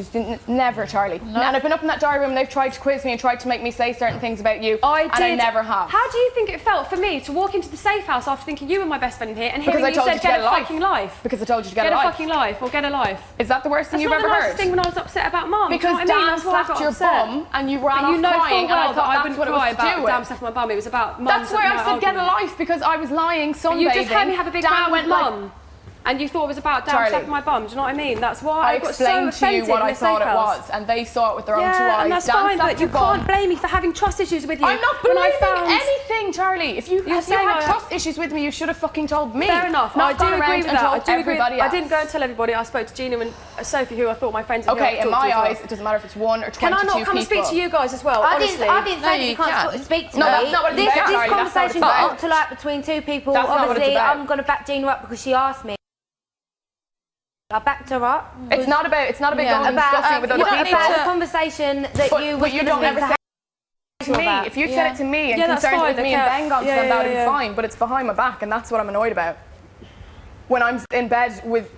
A: never, Charlie. No. And I've been up in that diary room, and they've tried to quiz me and tried to make me say certain things about you, and I never have.
G: How do you think it felt for me to walk into the safe house after thinking you were my best friend in here and hearing you said get a fucking life?
A: Because I told you to get a life.
G: Get a fucking life, or get a life.
A: Is that the worst thing you've ever heard?
G: That's not the nicest thing when I was upset about Mum.
A: Because Dan slapped your bum and you ran off crying, and I thought that's what it was to do with.
G: Dan slapped my bum, it was about Mum.
A: That's why I said get a life, because I was lying sunbathing.
G: You just had me have a big round with Mum. And you thought it was about Dan slapping my bum, do you know what I mean? That's why I got so offended.
A: I explained to you what I thought it was, and they saw it with their own 2 eyes.
G: Yeah, and that's fine, but you can't blame me for having trust issues with you.
A: I'm not blaming anything, Charlie. If you had trust issues with me, you should have fucking told me.
G: Fair enough. No, I do agree with that. I do agree.
A: I
G: didn't go and tell everybody. I spoke to Gina and Sophie, who I thought my friends.
A: Okay, in my eyes, it doesn't matter if it's 1 or 22 people.
G: Can I not come and speak to you guys as well? Honestly,
E: I didn't say you can't speak to me.
A: No, that's not what it's about, Charlie.
E: This conversation got to like between 2 people. Obviously, I'm going to back Gina up because she asked me. I backed her up.
A: It's not about going and discussing it with other people.
E: About the conversation that you were
A: you don't ever say it to me. If you said it to me and concerned with me and Ben gone to them, that would be fine. But it's behind my back, and that's what I'm annoyed about. When I'm in bed with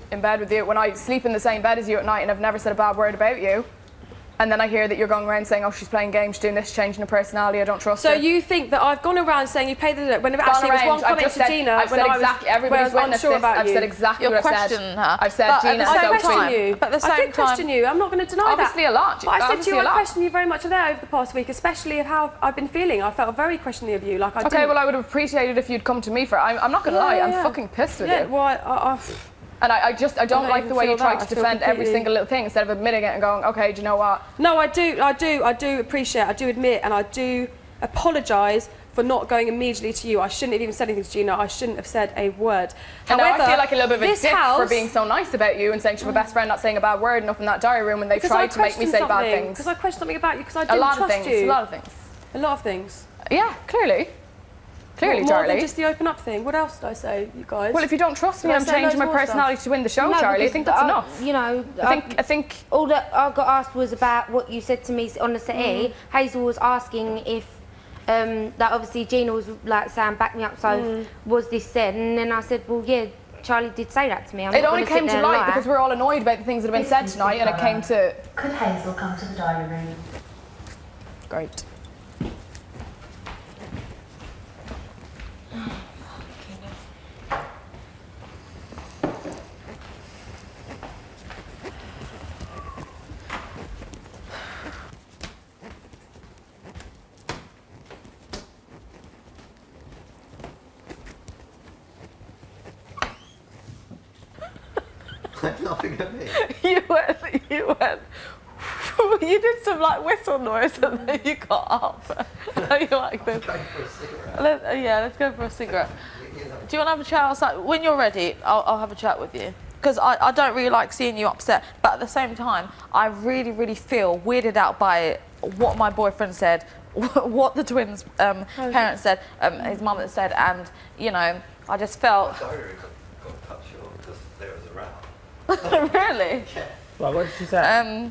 A: you, when I sleep in the same bed as you at night, and I've never said a bad word about you. And then I hear that you're going around saying, oh, she's playing games, she's doing this, changing her personality, I don't trust her.
G: So you think that I've gone around saying you paid the... When actually it was one comment to Gina
A: I've said exactly, everybody's witnessed this, I've said exactly what I've said. I've said, Gina, I don't question you.
G: But at the same time... I did question you, I'm not going to deny that.
A: Obviously a lot.
G: But I said to you, I questioned you very much there over the past week, especially of how I've been feeling. I felt very questioning of you, like I did.
A: Okay, well, I would have appreciated if you'd come to me for it. I'm not going to lie, I'm fucking pissed with you.
G: Yeah, well,
A: And I don't like the way you try to defend every single little thing instead of admitting it and going, okay, do you know what?
G: No, I do appreciate, I do admit, and I do apologise for not going immediately to you. I shouldn't have even said anything to Gina. I shouldn't have said a word.
A: And however, now I feel like a little bit of a dick for being so nice about you and saying she's my best friend, not saying a bad word, and up in that diary room when they've tried to make me say bad things.
G: Because I questioned something about you because I didn't trust you.
A: A lot of things.
G: A lot of things.
A: Yeah, clearly. Clearly,
G: more
A: Charlie.
G: than just the open up thing. What else did I say, you guys?
A: Well, if you don't trust me, I'm changing my personality to win the show,
E: No,
A: Charlie. I
E: because
A: think that's enough.
E: You know,
A: I think
E: all that I got asked was about what you said to me on the settee. Hazel was asking if that obviously Gina was like saying back me up. So was this said? And then I said, well, yeah. Charlie did say that to me.
A: It only came to light because we're all annoyed about the things that have been said tonight, and it came to.
H: Could Hazel come to the diary room?
A: Great.
F: Laughing at me.
C: You went. You did some like whistle noise and then you got up. Are you like this?
F: Going for a cigarette.
C: Let's go for a cigarette. Do you want to have a chat outside? When you're ready, I'll have a chat with you. Because I don't really like seeing you upset, but at the same time, I really, really feel weirded out by what my boyfriend said, what the twins' parents said, his mum that said, and, you know, I just felt...
F: My diary got cut short because there was a row.
C: Really?
F: Yeah.
D: Well, what did she say?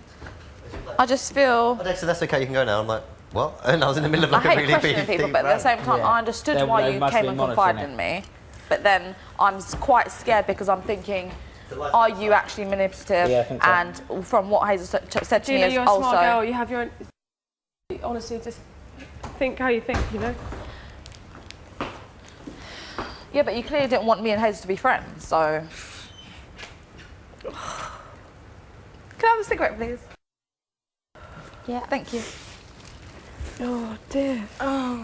C: I just feel...
F: Oh, Dexter, that's okay, you can go now. I'm like, what? And I was in the middle of like
C: I
F: a
C: hate
F: really
C: questioning
F: big
C: people, but at the same time,
D: Yeah.
C: I understood
D: There-
C: why
D: there
C: you
D: must
C: came
D: be
C: and
D: monitoring
C: confided in me. But then I'm quite scared because I'm thinking, are you actually manipulative?
D: Yeah, I think so.
C: And from what Hazel said to me
G: Gina,
C: is
G: you're a
C: also...
G: smart girl. You have your own... Honestly, just think how you think, you know?
C: Yeah, but you clearly didn't want me and Hazel to be friends, so... Can I have a cigarette, please?
E: Yeah.
C: Thank you.
G: Oh, dear.
C: Oh.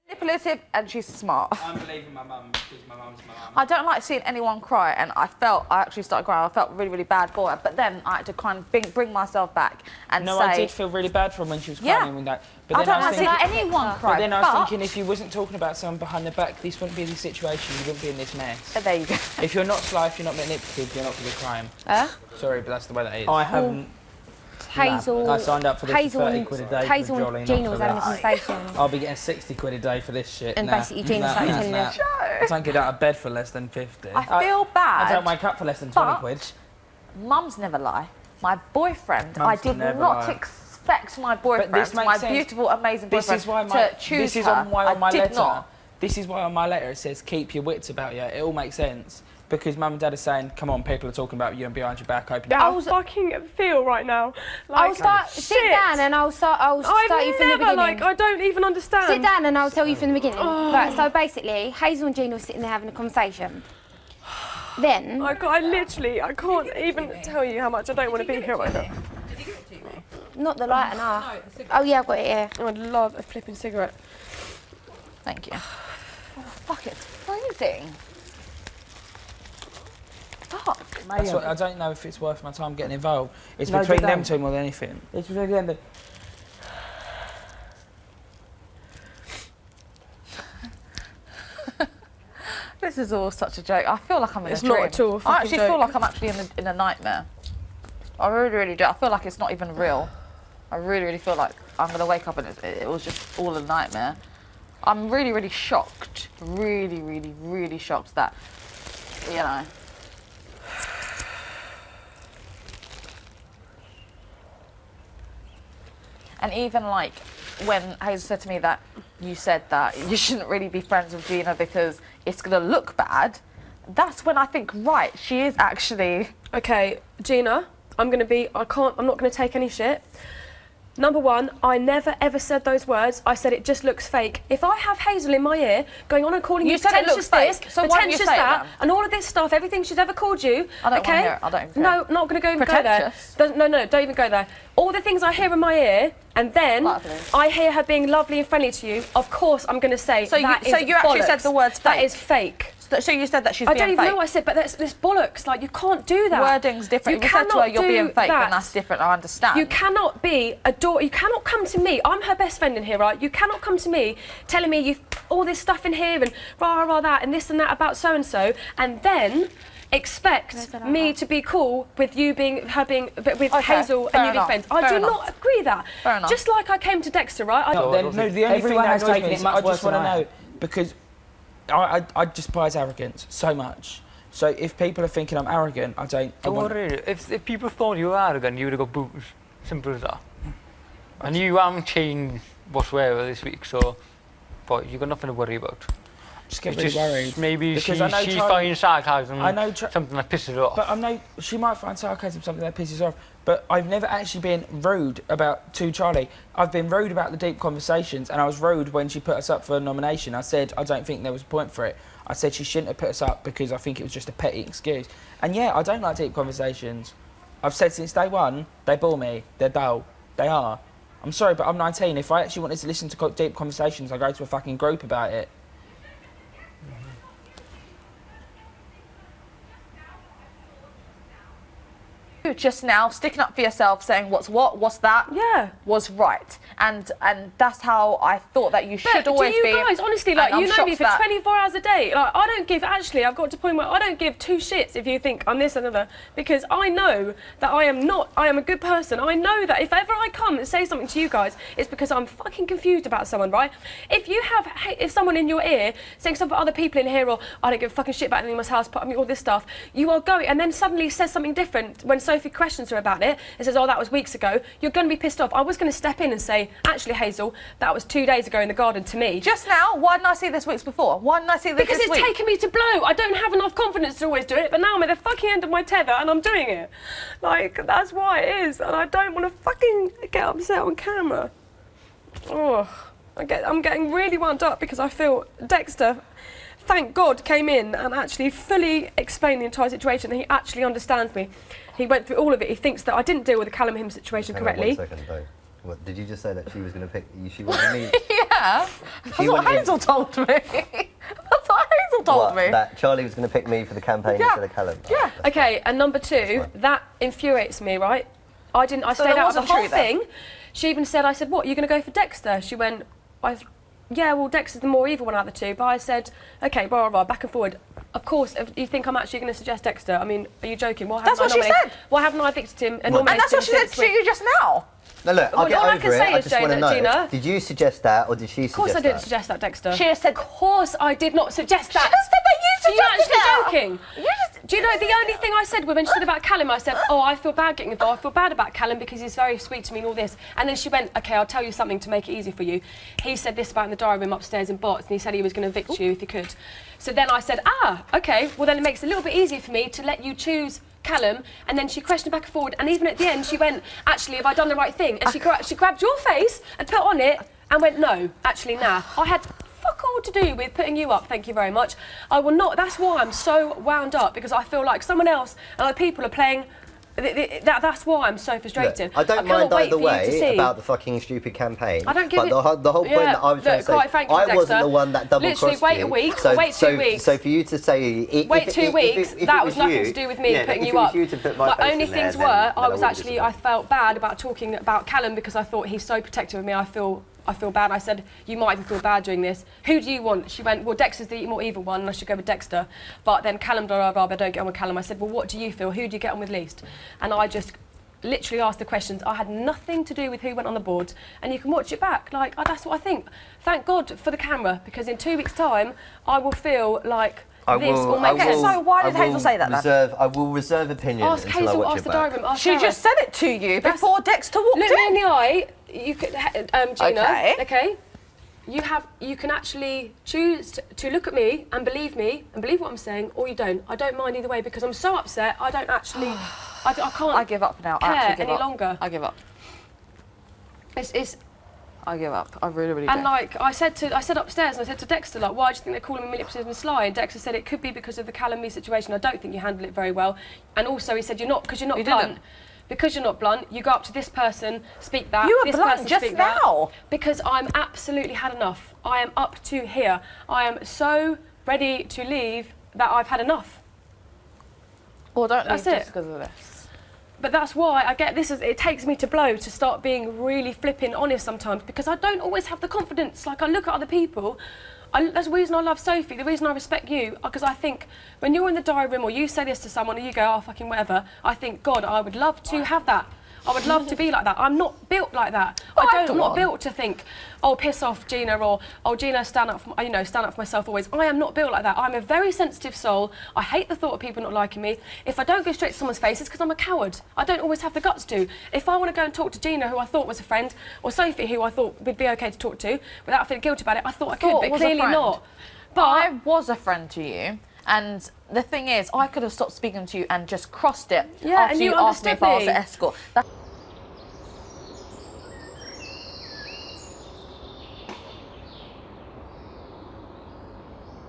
C: Manipulative and she's smart.
I: I'm believing my mum because my mum's my mum.
C: I don't like seeing anyone cry, and I actually started crying. I felt really, really bad for her, but then I had to kind of bring myself back and
D: No,
C: say...
D: I did feel really bad for her when she was
C: Yeah.
D: crying and that. But
C: I
D: then
C: don't
D: was
C: like seeing
D: thinking,
C: anyone cry,
D: but then I was thinking, if you wasn't talking about someone behind their back, this wouldn't be the situation. You wouldn't be in this mess.
C: There you go.
D: If you're not sly, if you're not manipulative, you're not going to be crying. Sorry, but that's the way that is. I haven't.
E: Hazel.
D: I signed up for this
E: Hazel
D: for 30
E: and,
D: quid a day.
E: Hazel
D: for
E: and Gina was having a conversation.
D: I'll be getting 60 quid a day for this shit.
E: And basically Gina started telling you.
D: I don't get out of bed for less than 50.
C: I feel bad.
D: I don't wake up for less than 20 quid.
C: Mums never lie. My boyfriend,
D: Mums
C: I did
D: never
C: not
D: lie.
C: expect my boyfriend,
D: makes
C: my
D: sense.
C: beautiful, amazing
D: This
C: boyfriend,
D: is why
C: to choose
D: this is
C: her.
D: why on my
C: I did
D: letter.
C: not.
D: This is why on my letter it says keep your wits about you. It all makes sense because mum and dad are saying, come on, people are talking about you and behind your back. Open.
G: I fucking feel right now. Like,
E: I'll start. Sit down and I'll start you from the beginning.
G: Like, I don't even understand.
E: Sit down and I'll tell you from the beginning. Right, so basically, Hazel and Gina were sitting there having a conversation. Then...
G: I can't even tell you how much I don't want to be here right now.
J: Did you give it to me?
E: Not the lighter, no.
J: No, the cigarette.
E: Oh yeah, I've got it here.
G: I'd love a flipping cigarette.
C: Thank you. Oh, fuck, it's freezing. Fuck.
D: That's what, I don't know if it's worth my time getting involved. It's
C: No,
D: between
C: they
D: them
C: don't.
D: two more than anything. It's between them.
C: This is all such a joke. I feel like I'm in
G: It's
C: a dream.
G: not at all a
C: I
G: fucking
C: actually
G: joke.
C: feel like I'm actually in a nightmare. I really, really do. I feel like it's not even real. I really, really feel like I'm going to wake up and it was just all a nightmare. I'm really, really shocked. Really, really, really shocked that, you know. And even like when Hazel said to me that you said that you shouldn't really be friends with Gina because it's going to look bad, that's when I think, right, she is actually...
G: Okay, Gina, I'm not going to take any shit. Number one, I never ever said those words. I said it just looks fake. If I have Hazel in my ear going on and calling you
C: said it
G: pretentious
C: looks fake,
G: this,
C: so why don't you
G: pretentious
C: say it
G: that,
C: then?
G: and all of this stuff, everything she's ever called you,
C: I don't
G: okay?
C: want to hear it. I don't even care.
G: No, not going to go there.
C: Pretentious?
G: No, don't even go there. All the things I hear in my ear, and then
C: Lovely.
G: I hear her being lovely and friendly to you, of course I'm going to say
C: So
G: that
C: you
G: is
C: actually
G: bollocks.
C: said the words
G: That
C: fake?
G: is fake.
C: So you said that she's
G: I
C: being
G: don't even
C: fake?
G: know what I said, but that's bollocks. Like, you can't do that.
C: Wording's different.
G: You
C: If you said to her,
G: cannot
C: you're being
G: do
C: fake,
G: that.
C: then that's different, I understand.
G: You cannot be you cannot come to me. I'm her best friend in here, right? You cannot come to me telling me you've all this stuff in here and rah, rah, rah, that and this and that about so-and-so, and then expect me to be cool with you being with Hazel and you being friends. I do not agree with that.
C: Fair enough.
G: Just like I came to Dexter, right?
I: The only thing that annoys me is I just want to know, because I despise arrogance so much. So if people are thinking I'm arrogant, I don't.
B: If people thought you were arrogant, you would have got boots. Simple as that. And you haven't changed whatsoever this week, so boy, you've got nothing to worry about.
D: Just get really worried.
B: Maybe she finds sarcasm something that pisses her off.
D: But she might find sarcasm something that pisses her off. But I've never actually been rude to Charlie. I've been rude about the deep conversations, and I was rude when she put us up for a nomination. I said I don't think there was a point for it. I said she shouldn't have put us up because I think it was just a petty excuse. And yeah, I don't like deep conversations. I've said since day one, they bore me. They're dull. They are. I'm sorry, but I'm 19. If I actually wanted to listen to deep conversations, I go to a fucking group about it.
C: Just now sticking up for yourself, saying what's that was right, and that's how I thought that you should always be.
G: Do you guys honestly, like, you know me for 24 hours a day, like, I don't give, actually I've got to the point where I don't give two shits if you think I'm this and another, because I know that I am a good person. I know that if ever I come and say something to you guys, it's because I'm fucking confused about someone, right? If someone in your ear saying something about other people in here, or I don't give a fucking shit about anything in my house, all this stuff, you are going, and then suddenly says something different when Sophie questions her about it and says, oh, that was weeks ago, you're going to be pissed off. I was going to step in and say, actually, Hazel, that was 2 days ago in the garden to me.
C: Just now? Why didn't I see this weeks before? Why didn't I see this
G: Because
C: this
G: it's
C: week?
G: taken me to blow. I don't have enough confidence to always do it, but now I'm at the fucking end of my tether and I'm doing it. Like, that's why it is, and I don't want to fucking get upset on camera. Oh, I'm getting really wound up because I feel Dexter, thank God, came in and actually fully explained the entire situation, and he actually understands me. He went through all of it. He thinks that I didn't deal with the Callum Him situation correctly.
F: 1 second, though. What, did you just say that she was going to pick you? She wanted me.
C: Yeah, that's what Hazel told me. That's what Hazel told me.
F: That Charlie was going to pick me for the campaign instead of Callum.
C: Yeah.
G: Okay, and number two, that infuriates me, right? I stayed out of the whole thing. She even said, I said, what, you're going to go for Dexter? She went, yeah, well, Dexter's the more evil one out of the two. But I said, okay, blah, blah, blah, back and forward. Of course, if you think I'm actually going to suggest Dexter, I mean, are you joking?
C: That's what she said.
G: Why haven't I evicted him?
C: And that's what she said to you just now.
F: No, look, I'll get over it. I just want to know,
G: Gina,
F: did you suggest that or did she suggest that?
G: Of course I didn't suggest that, Dexter.
C: She said,
G: of course I did not suggest that.
C: She just said that you suggested
G: it. Are you actually joking? Do you know, the only thing I said when she said about Callum, I said, oh, I feel bad getting involved. I feel bad about Callum because he's very sweet to me and all this. And then she went, okay, I'll tell you something to make it easy for you. He said this about in the diary room upstairs in Bots, and he said he was going to evict you if he could. So then I said, okay, well then it makes it a little bit easier for me to let you choose Callum. And then she questioned back and forward, and even at the end she went, actually, have I done the right thing? And she grabbed your face and put on it and went, no, actually, nah. I had fuck all to do with putting you up, thank you very much. I will not, that's why I'm so wound up, because I feel like someone else and other people are playing, that's why I'm so frustrated.
F: Look, I don't mind either way about the fucking stupid campaign.
G: I don't give
F: but the whole point that I was trying to say, I wasn't the one that double-crossed you.
G: Literally, wait a week, wait 2 weeks.
F: So for you to say...
G: Wait 2 weeks, that was nothing to do with me putting you up. The only things were, I felt bad about talking about Callum because I thought he's so protective of me, I feel bad. I said, you might even feel bad doing this. Who do you want? She went, well, Dexter's the more evil one, and I should go with Dexter. But then Callum, blah, blah, blah, but I don't get on with Callum. I said, well, what do you feel? Who do you get on with least? And I just literally asked the questions. I had nothing to do with who went on the board. And you can watch it back. Like, that's what I think. Thank God for the camera, because in 2 weeks' time, I will feel like So why did Hazel say that then?
F: I will reserve opinion
G: until
F: I watch
G: ask
F: it
G: the
F: back.
G: diary room.
C: She just said it to you before Dexter walked in.
G: Look me in the eye, you could, Gina, okay? You can actually choose to look at me and believe what I'm saying, or you don't. I don't mind either way, because I'm so upset, I don't actually, I can't
C: I give up now.
G: care any longer.
C: I give up. I give up. I really, really do.
G: And like I said upstairs, and I said to Dexter, like, why do you think they call him manipulative and sly? And Dexter said it could be because of the Callum me situation. I don't think you handle it very well. And also he said you're not blunt.
C: Didn't.
G: Because you're not blunt, you go up to this person, speak that.
C: You were
G: this
C: blunt
G: person
C: just
G: speak
C: now.
G: That, because I'm absolutely had enough. I am up to here. I am so ready to leave that I've had enough.
C: Well, don't leave
G: That's it.
C: just because of this.
G: But that's why I get this. It takes me to blow to start being really flipping honest sometimes, because I don't always have the confidence. Like, I look at other people, That's the reason I love Sophie, the reason I respect you, because I think when you're in the diary room or you say this to someone and you go, oh, fucking whatever, I think, God, I would love to have that. I would love to be like that. I'm not built like that. I'm not built to think, oh, piss off Gina, or oh, Gina, stand up for, stand up for myself always. I am not built like that. I'm a very sensitive soul. I hate the thought of people not liking me. If I don't go straight to someone's face, it's because I'm a coward. I don't always have the guts to. If I want to go and talk to Gina, who I thought was a friend, or Sophie, who I thought would be okay to talk to, without feeling guilty about it, I thought I could, but clearly not.
C: But I was a friend to you, and the thing is, I could have stopped speaking to you and just crossed it after you asked me if I was an escort.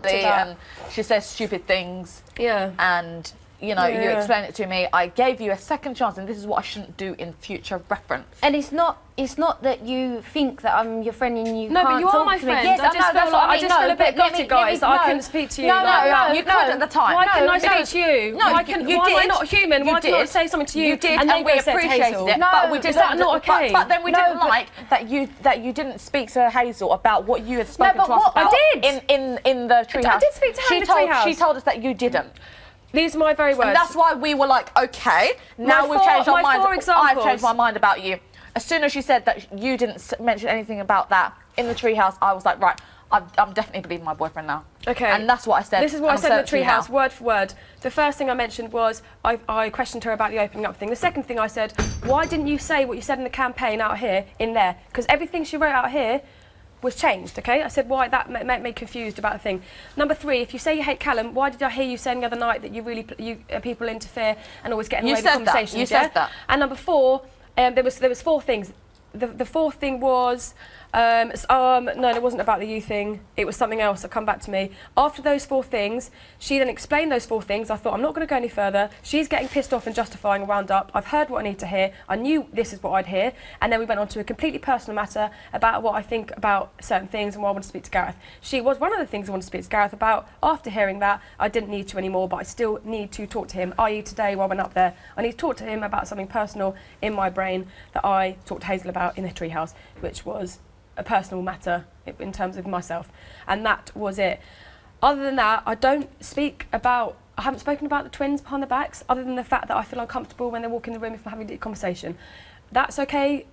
C: And she says stupid things.
G: Yeah.
C: And you explain it to me. I gave you a second chance, and this is what I shouldn't do in future reference.
E: And it's not that you think that I'm your friend and you
G: no,
E: can't
G: but you are my friend. Yes, I just feel a bit gutted, guys, that I couldn't speak to you.
C: No, you could at the time.
G: Why couldn't I speak to you?
C: No,
G: why am I not human? Why can't I say something to you?
C: You did, and we appreciated it.
G: No,
C: but we
G: is that not okay?
C: But then we didn't like that you didn't speak to Hazel about what you had spoken to us about.
G: I did
C: in the treehouse.
G: I did speak to her in the treehouse.
C: She told us that you didn't.
G: These are my very words.
C: And that's why we were like, okay, now we've changed our minds. I've changed my mind about you. As soon as she said that you didn't mention anything about that in the treehouse, I was like, right, I'm definitely believing my boyfriend now.
G: Okay.
C: And that's what I said.
G: This is what I said in the treehouse, word for word. The first thing I mentioned was I questioned her about the opening up thing. The second thing I said, why didn't you say what you said in the campaign out here, in there? Because everything she wrote out here was changed, okay? I said why that made me confused about the thing. Number 3, if you say you hate Callum, why did I hear you saying the other night that people interfere and always get in the way of the conversations?
C: You said that.
G: And number 4, there was 4 things. The fourth thing was, no, it wasn't about the you thing. It was something else that come back to me. After those 4 things, she then explained those 4 things. I thought, I'm not going to go any further. She's getting pissed off and justifying a wound up. I've heard what I need to hear. I knew this is what I'd hear. And then we went on to a completely personal matter about what I think about certain things and why I want to speak to Gareth. She was one of the things I wanted to speak to Gareth about. After hearing that, I didn't need to anymore, but I still need to talk to him, i.e. today while I went up there. I need to talk to him about something personal in my brain that I talked to Hazel about in the treehouse, which was a personal matter in terms of myself, and that was it. Other than that, I haven't spoken about the twins behind their backs, other than the fact that I feel uncomfortable when they walk in the room if I'm having a conversation. That's okay,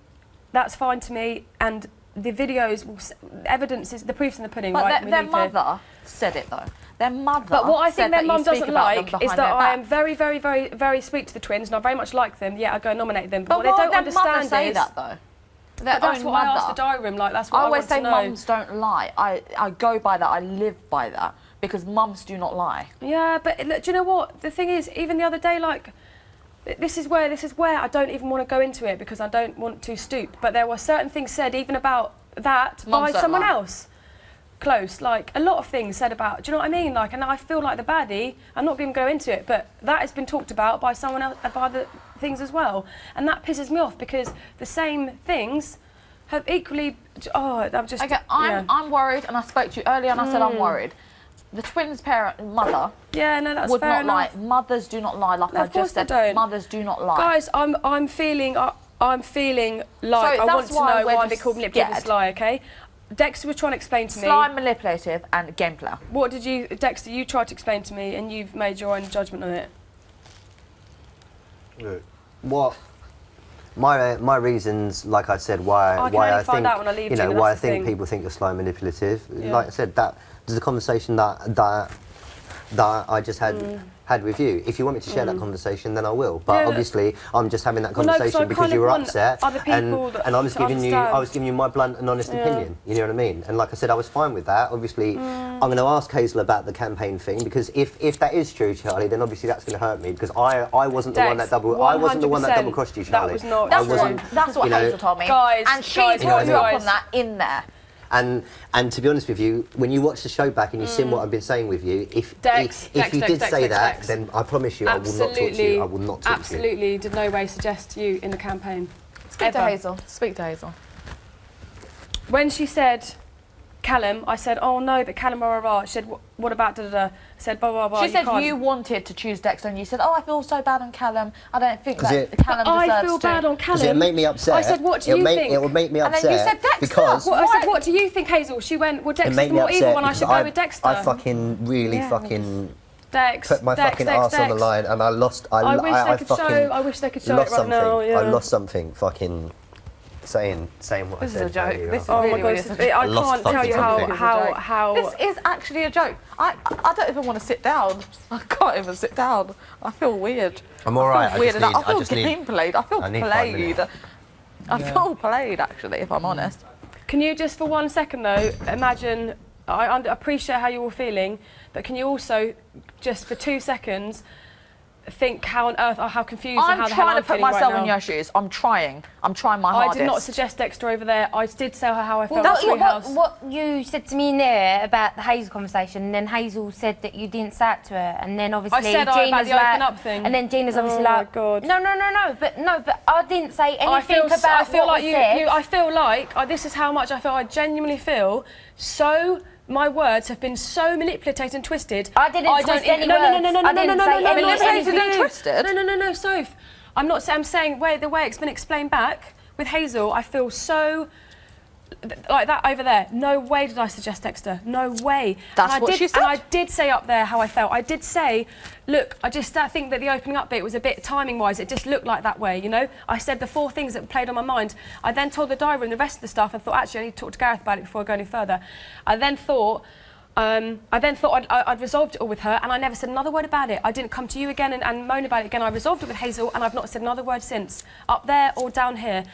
G: that's fine to me, and the videos, evidence is, the proof's in the pudding,
C: but
G: right?
C: Their mother said it though. Their mother.
G: But what I think their mum doesn't like is that I am
C: very,
G: very, very, very sweet to the twins, and I very much like them. Yeah, I go and nominate them.
C: But
G: what they don't understand
C: say that though.
G: But that's what I asked the diary room, like, that's what I
C: always
G: want to know.
C: say mums don't lie. I go by that, I live by that, because mums do not lie.
G: Yeah, but look, do you know what? The thing is, even the other day, like, this is where I don't even want to go into it because I don't want to stoop. But there were certain things said, even about that, by someone else. Close, like, a lot of things said about, do you know what I mean? Like, and I feel like the baddie, I'm not going to go into it, but that has been talked about by someone else, by the things as well. And that pisses me off because the same things have equally, I'm just...
C: Okay, I'm worried, and I spoke to you earlier and I said I'm worried. The twins' mother would not lie. Mothers do not lie, like I just said. Mothers do not lie.
G: Guys, I'm feeling like I want to know why they called manipulative and sly, okay? Dexter was trying to explain to me...
C: Sly, manipulative and game player.
G: What did you... Dexter, you tried to explain to me and you've made your own judgment on it.
F: What? My reasons, like I said, why I think people think you're sly and manipulative. Yeah. Like I said, that there's a conversation that I just had with you. If you want me to share that conversation, then I will. But obviously, I'm just having that conversation because you were upset, and I was giving you my blunt and honest opinion. You know what I mean? And like I said, I was fine with that. Obviously, I'm going to ask Hazel about the campaign thing because if that is true, Charlie, then obviously that's going to hurt me because I wasn't the one that double crossed you, Charlie.
G: That was not.
C: That's what Hazel told me.
G: Guys,
C: and she brought you up on that in there.
F: And to be honest with you, when you watch the show back and you see what I've been saying with you, if you did say that, then I promise you I will not talk to you. I will not talk to you.
G: Absolutely, did no way suggest you in the campaign.
C: Speak to Hazel. Speak to Hazel.
G: When she said Callum, I said, oh no, but Callum, blah, blah, blah. She said, what about da, da, da? I said, blah, blah, blah.
C: She said you wanted to choose Dexter and you said, oh, I feel so bad on Callum. I don't think that Callum deserves
G: I feel bad on Callum.
F: It made me upset.
G: I said, what do you think?
F: It would make me upset.
C: And then you said Dexter.
F: Because
G: I said, what do you think, Hazel? She went, well, Dexter's the more evil one, I should go with Dexter.
F: I fucking really fucking
G: Dex,
F: put my fucking arse on the line and I lost. I
G: wish they could show it right now. Yeah.
F: I lost something fucking saying what I said.
C: This is a joke. This is
G: oh
C: really,
G: my God, I can't tell you how.
C: This is actually a joke. I don't even want to sit down. I can't even sit down. I feel weird.
F: I'm alright.
C: I feel gameplayed. I feel played. I feel played, actually, if I'm honest.
G: Can you just for 1 second though imagine? I appreciate how you're feeling, but can you also just for 2 seconds think how on earth or how confused and how the hell I'm feeling right now?
C: I'm trying to put myself in your shoes. I'm trying my hardest.
G: I did not suggest Dexter over there. I did tell her how I felt.
E: What you said to me in there about the Hazel conversation, and then Hazel said that you didn't say it to her, and then obviously
G: I said
E: Gina's
G: about the open up thing.
E: and then Gina's obviously
G: like, oh my God.
E: but I didn't say anything about
G: I feel
E: what
G: like
E: was said.
G: I feel like this is how much I feel. I genuinely feel so. My words have been so manipulated and twisted.
E: I didn't twist any words.
G: No, Soph. I'm not saying. I'm saying the way it's been explained back with Hazel. I feel so like that over there. No way did I suggest Dexter. No way.
C: That's what she said.
G: And I did say up there how I felt. I did say, look, I think that the opening up bit was a bit timing-wise. It just looked like that way, you know. I said the 4 things that played on my mind. I then told the diary and the rest of the stuff and thought, actually, I need to talk to Gareth about it before I go any further. I then thought I'd resolved it all with her, and I never said another word about it. I didn't come to you again and moan about it again. I resolved it with Hazel, and I've not said another word since, up there or down here.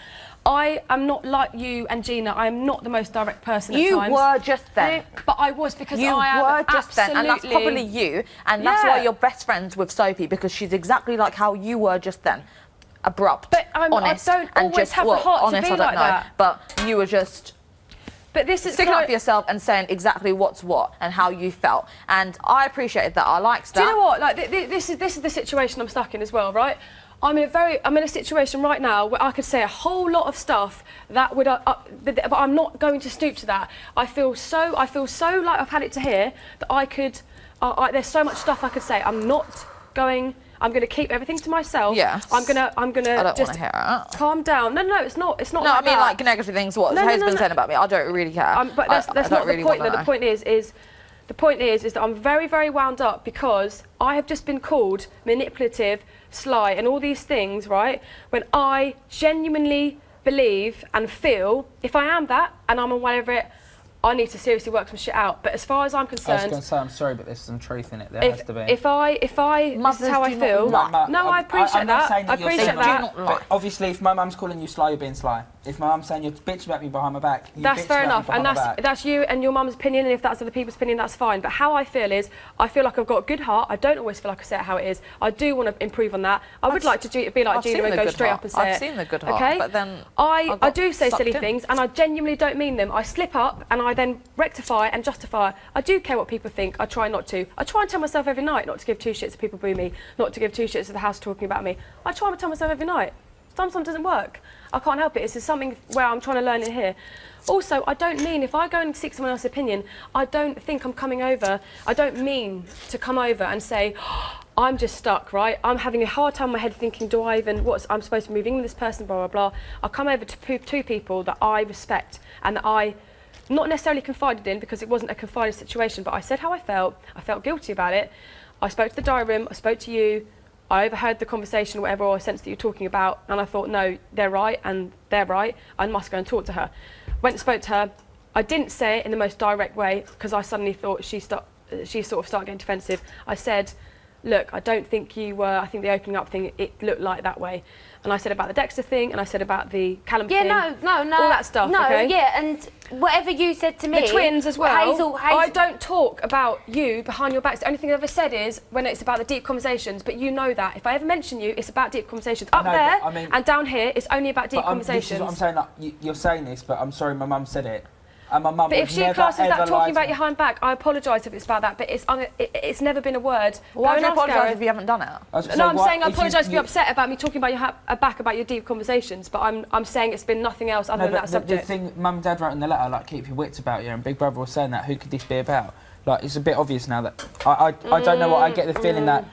G: I am not like you and Gina. I am not the most direct person at times.
C: You were just then.
G: But I was because
C: you were just then, and that's probably you, and that's why you're best friends with Sophie, because she's exactly like how you were just then. Abrupt, honest,
G: I don't always have the heart to be like that.
C: But you were just...
G: But this is
C: sticking up for yourself and saying exactly what's what and how you felt, and I appreciated that. I liked that.
G: Do you know what? Like this is the situation I'm stuck in as well, right? I'm in a situation right now where I could say a whole lot of stuff that would, but I'm not going to stoop to that. I feel so like I've had it to here that I could. There's so much stuff I could say. I'm going to keep everything to myself.
C: Yes.
G: I'm gonna
C: I don't
G: just
C: hear it.
G: calm down. No, it's not.
C: No,
G: like
C: I mean
G: that.
C: like negative things. What Hayes been saying about me, I don't really care.
G: But that's not the point. The point is that I'm very, very wound up because I have just been called manipulative, sly, and all these things, right? When I genuinely believe and feel, if I am that and I'm aware of it, I need to seriously work some shit out. But as far as I'm concerned,
I: I was going to say, I'm sorry, but there's some truth in it. There has to be.
G: If I, this is how I feel. No, I appreciate that. I appreciate that.
I: But obviously, if my mum's calling you sly, you're being sly. If my mum's saying you're bitching about me behind my back,
G: that's fair enough, and that's you and your mum's opinion. And if that's other people's opinion, that's fine. But how I feel is, I feel like I've got a good heart. I don't always feel like I say it how it is. I do want to improve on that. I would like to be like Gina and go straight up and say it.
C: I've seen the good heart,
G: okay?
C: But then
G: I do say silly things, and I genuinely don't mean them. I slip up, and I then rectify and justify. I do care what people think. I try not to. I try and tell myself every night not to give 2 shits if people boo me, not to give 2 shits if the house talking about me. I try and tell myself every night. Sometimes it doesn't work. I can't help it. It's just something where I'm trying to learn it here. Also, I don't mean, if I go and seek someone else's opinion, I don't think I'm coming over. I don't mean to come over and say, oh, I'm just stuck, right? I'm having a hard time in my head thinking, do I even, I'm supposed to be moving with this person, blah, blah, blah. I'll come over to 2 people that I respect and that I not necessarily confided in, because it wasn't a confided situation, but I said how I felt guilty about it. I spoke to the diary room, I spoke to you, I overheard the conversation, whatever, or a sense that you're talking about, and I thought, no, they're right, and they're right, I must go and talk to her. Went and spoke to her. I didn't say it in the most direct way, because I suddenly thought she sort of started getting defensive. I said, look, I don't think you were, I think the opening up thing, it looked like that way. And I said about the Dexter thing, and I said about the Callum thing.
E: Yeah, no.
G: All that stuff,
E: no,
G: okay?
E: yeah, and whatever you said to me...
G: The twins as well.
E: Hazel.
G: I don't talk about you behind your backs. The only thing I've ever said is when it's about the deep conversations, but you know that. If I ever mention you, it's about deep conversations. Up there and down here, it's only about deep conversations.
I: This is what I'm saying, like, you're saying this, but I'm sorry, my mum said it. And my mum
G: But if she classes that talking about your behind back, I apologise if it's about that, but it's never been a word.
C: Why do you apologise if you haven't done it?
G: No, I'm saying I apologise if you're upset about me talking about your back about your deep conversations, but I'm saying it's been nothing else other than that subject.
I: The thing Mum and Dad wrote in the letter, like, keep your wits about you, and Big Brother was saying that, who could this be about? Like, it's a bit obvious now that... I don't know what, I get the feeling that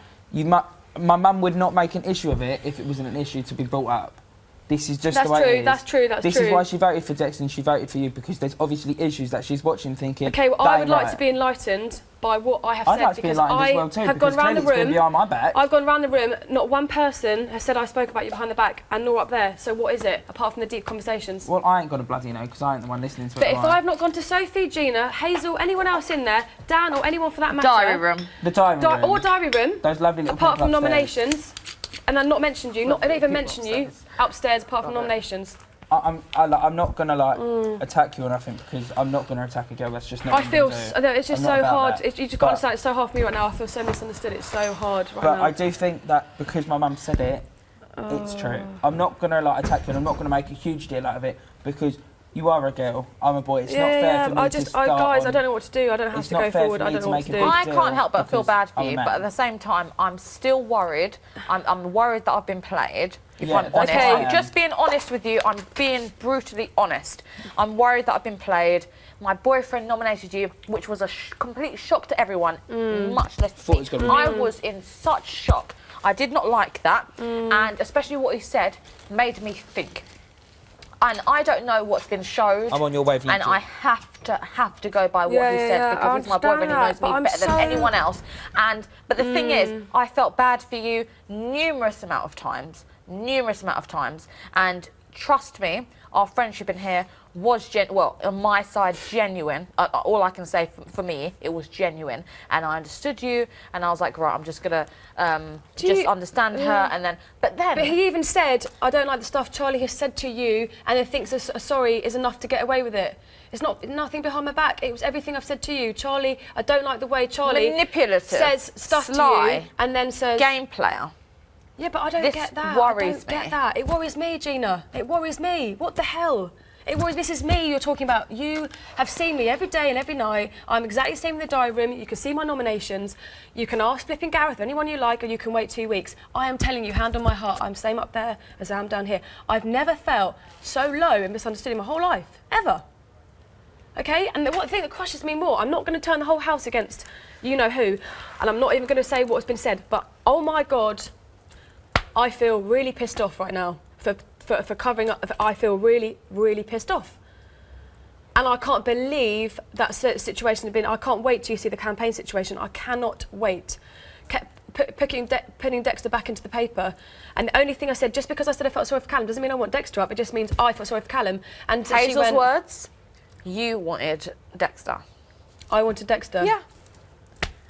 I: my mum would not make an issue of it if it wasn't an issue to be brought up. This is just the way it is.
G: That's true.
I: This is why she voted for Dexter and she voted for you, because there's obviously issues that she's watching thinking...
G: OK, well, I would like to be enlightened by what I have said,
I: like
G: because I have gone round the room...
I: behind my back.
G: I've gone round the room, not one person has said I spoke about you behind the back, and nor up there. So what is it, apart from the deep conversations?
I: Well, I ain't got a bloody know, because I ain't the one listening to it.
G: But if I've not gone to Sophie, Gina, Hazel, anyone else in there, Dan or anyone for that matter...
C: Diary room.
I: The diary room.
G: Or diary room.
I: Those lovely little
G: apart from
I: upstairs.
G: Nominations... And then not mentioned you, I don't even mention you upstairs apart from nominations.
I: I'm not going to attack you or nothing, because I'm not going to attack a girl. That's just not.
G: I feel it's just so hard. You just got to understand, it's so hard for me right now. I feel so misunderstood. It's so hard right now.
I: But I do think that because my mum said it, it's true. I'm not going to attack you, and I'm not going to make a huge deal out of it, because you are a girl, I'm a boy. It's not fair for me to start
G: guys, I don't know what to do. I don't know how to go forward. I don't know what to do.
C: I can't help but feel bad for you, but at the same time, I'm still worried. I'm worried that I've been played. If I'm honest, I'm just being honest with you. I'm being brutally honest. I'm worried that I've been played. My boyfriend nominated you, which was a complete shock to everyone, much less me. I was in such shock. I did not like that, and especially what he said made me think. And I don't know what's been showed.
I: I'm on your wavelength.
C: And I have to go by what he said, because he's my boyfriend. He knows me better than anyone else. But the thing is, I felt bad for you numerous amount of times. And trust me, our friendship in here was on my side, genuine. All I can say for me, it was genuine, and I understood you, and I was like, right, I'm just gonna understand her, and then. But
G: he even said, I don't like the stuff Charlie has said to you, and then thinks a sorry is enough to get away with it. It's nothing behind my back. It was everything I've said to you, Charlie. I don't like the way Charlie
C: manipulative,
G: says stuff to you, and then says
C: game player.
G: Yeah, but I don't get that.
C: Worries
G: I don't get that. It worries me, Gina. It worries me. What the hell? It worries me. This is me you're talking about. You have seen me every day and every night. I'm exactly the same in the diary room. You can see my nominations. You can ask flipping Gareth, anyone you like, or you can wait 2 weeks. I am telling you, hand on my heart, I'm same up there as I am down here. I've never felt so low and misunderstood in my whole life, ever. Okay? And the thing that crushes me more, I'm not going to turn the whole house against you-know-who, and I'm not even going to say what's been said, but oh my God, I feel really pissed off right now for covering up. I feel really, really pissed off. And I can't believe that situation has been. I can't wait to see the campaign situation. I cannot wait. Putting Dexter back into the paper. And the only thing I said, just because I said I felt sorry for Callum, doesn't mean I want Dexter up. It just means I felt sorry for Callum. And
C: Hazel's words, you wanted Dexter.
G: I wanted Dexter.
C: Yeah.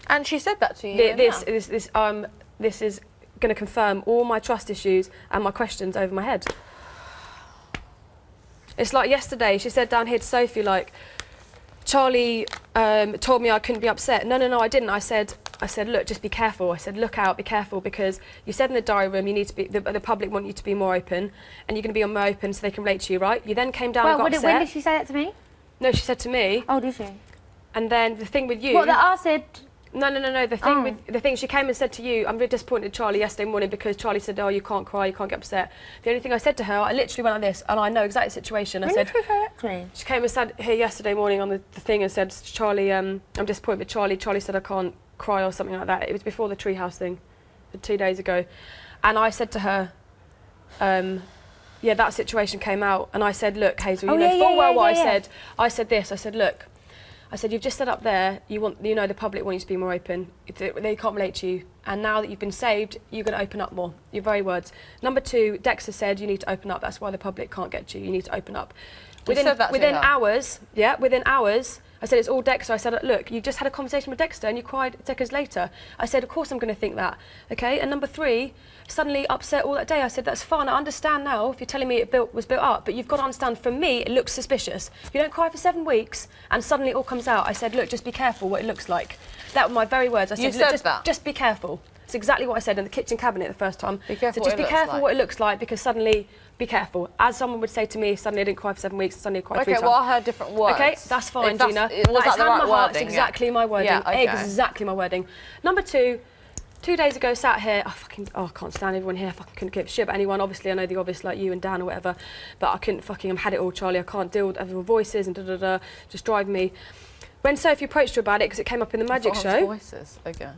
C: And she said that to you.
G: This is going to confirm all my trust issues and my questions over my head. It's like yesterday, she said down here to Sophie, like, Charlie told me I couldn't be upset. No, I didn't. I said, look, just be careful. I said, look out, be careful, because you said in the diary room you need to be, the public want you to be more open, and you're going to be more open so they can relate to you, right? You then came down and got upset.
E: When did she say that to me?
G: No, she said to me.
E: Oh, did she?
G: And then the thing with you...
E: What, that I said...
G: No. The thing she came and said to you, I'm really disappointed, Charlie, yesterday morning, because Charlie said, oh, you can't cry, you can't get upset. The only thing I said to her, I literally went like this, and I know exactly the situation. I said, she came and said here yesterday morning on the thing and said, Charlie, I'm disappointed with Charlie. Charlie said I can't cry or something like that. It was before the treehouse thing, 2 days ago. And I said to her, yeah, that situation came out, and I said, look, Hazel, you know full well what I said. I said this, I said, look, I said, you've just said up there, the public want you to be more open. They can't relate to you. And now that you've been saved, you're going to open up more. Your very words. Number 2, Dexter said you need to open up. That's why the public can't get you. You need to open up. Within hours, I said, it's all Dexter. I said, look, you just had a conversation with Dexter and you cried seconds later. I said, of course I'm going to think that. Okay? And number 3, suddenly upset all that day. I said, that's fine. I understand now if you're telling me it was built up. But you've got to understand, for me, it looks suspicious. You don't cry for 7 weeks and suddenly it all comes out. I said, look, just be careful what it looks like. That were my very words. I said,
C: look,
G: just be careful. It's exactly what I said in the kitchen cabinet the first time.
C: Be careful
G: so just be careful what it looks like, because suddenly, be careful. As someone would say to me, suddenly I didn't cry for 7 weeks, and suddenly I cried 3 times.
C: Okay, well, I heard different words.
G: Okay, that's fine,
C: If
G: Gina.
C: was that the right wording?
G: It's exactly my wording.
C: Yeah, okay.
G: Exactly my wording. Number 2, 2 days ago, sat here. I can't stand everyone here. I fucking couldn't give a shit about anyone. Obviously, I know the obvious, like you and Dan or whatever, but I couldn't fucking. I've had it all, Charlie. I can't deal with everyone's voices and just drive me. When Sophie approached her about it, because it came up in the magic show.
C: Voices. Okay.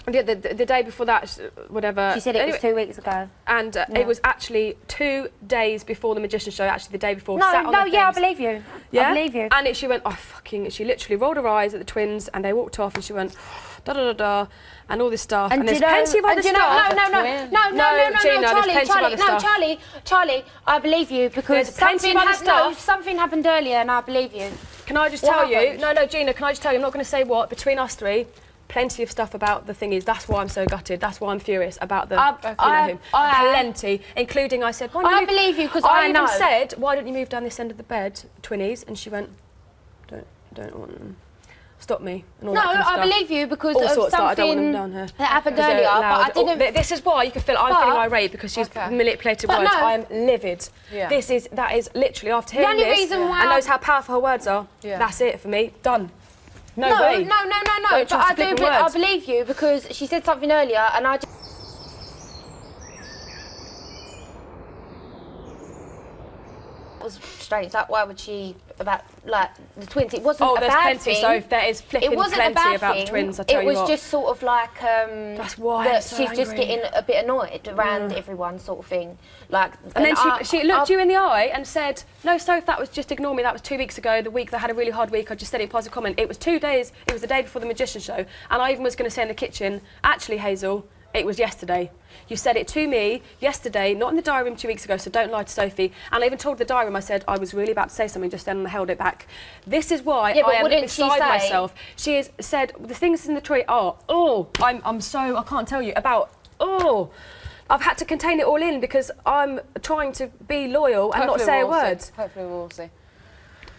G: The day before that, whatever.
E: She said it was 2 weeks ago.
G: And it was actually 2 days before the magician show, actually the day before.
E: No, I believe you.
G: Yeah?
E: I believe you.
G: And she went, she literally rolled her eyes at the twins and they walked off and she went, da-da-da-da, and all this stuff. And there's plenty of other stuff.
E: No, Charlie, I believe you because something happened earlier and I believe you.
G: Can I just tell you? No, Gina, can I just tell you, I'm not going to say what, between us 3, plenty of stuff about the thingies. That's why I'm so gutted. That's why I'm furious about the plenty, including I said,
E: I believe you because I know.
G: even said, why don't you move down this end of the bed, twinnies? And she went, don't want them. Stop me. And all that kind of stuff.
E: I believe you because
G: all
E: of
G: sorts
E: something
G: I don't want them down here.
E: that happened earlier. But I didn't.
G: This is why you can feel I'm feeling irate because she's manipulated words. I am livid. Yeah. That is literally after hearing this and knows how powerful her words are. Yeah. That's it for me. Done. No way.
E: No. But I believe you because she said something earlier and I just... It was strange. Like, why would she about like the twins? It wasn't a bad thing.
G: So there is flipping plenty about the twins. I tell you what.
E: It was just sort of like
G: that's why that
E: she's just getting a bit annoyed around everyone, sort of thing. Like,
G: and then she looked you in the eye and said, "No, Soph, that was just ignore me. That was 2 weeks ago. The week that I had a really hard week. I just said it in positive comment. It was 2 days. It was the day before the magician show, and I even was going to say in the kitchen, actually, Hazel, it was yesterday. You said it to me yesterday, not in the diary room 2 weeks ago, so don't lie to Sophie. And I even told the diary room, I said, I was really about to say something just then and I held it back. This is why I am beside myself. She has said, the things in the tree are, I can't tell you about, I've had to contain it all in because I'm trying to be loyal and not say a word.
C: Hopefully we'll see.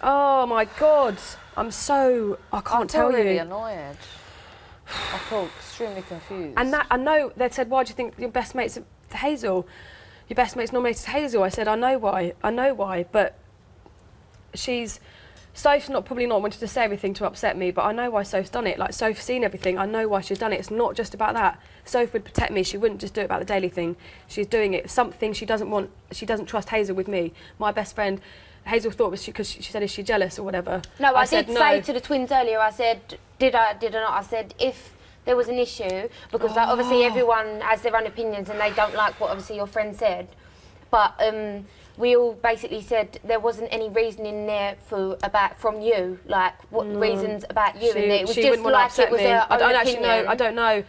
G: Oh my God, I can't tell you.
C: I'm really annoyed. I feel extremely confused.
G: And I know they said, why do you think your best mate's Hazel? Your best mate's nominated Hazel. I said, I know why, but Soph's probably not wanted to say everything to upset me, but I know why Soph's done it. Like, Soph's seen everything, I know why she's done it. It's not just about that. Soph would protect me, she wouldn't just do it about the daily thing. She's doing it, something she doesn't want, she doesn't trust Hazel with me. My best friend, Hazel thought was because she said, is she jealous or whatever?
E: No, I did say to the twins earlier, I said, did I not? I said, if there was an issue, because like, obviously everyone has their own opinions and they don't like what obviously your friend said, but we all basically said there wasn't any reason in there from you, like what reasons about you, and it was just like it was her own opinion.
G: I don't know.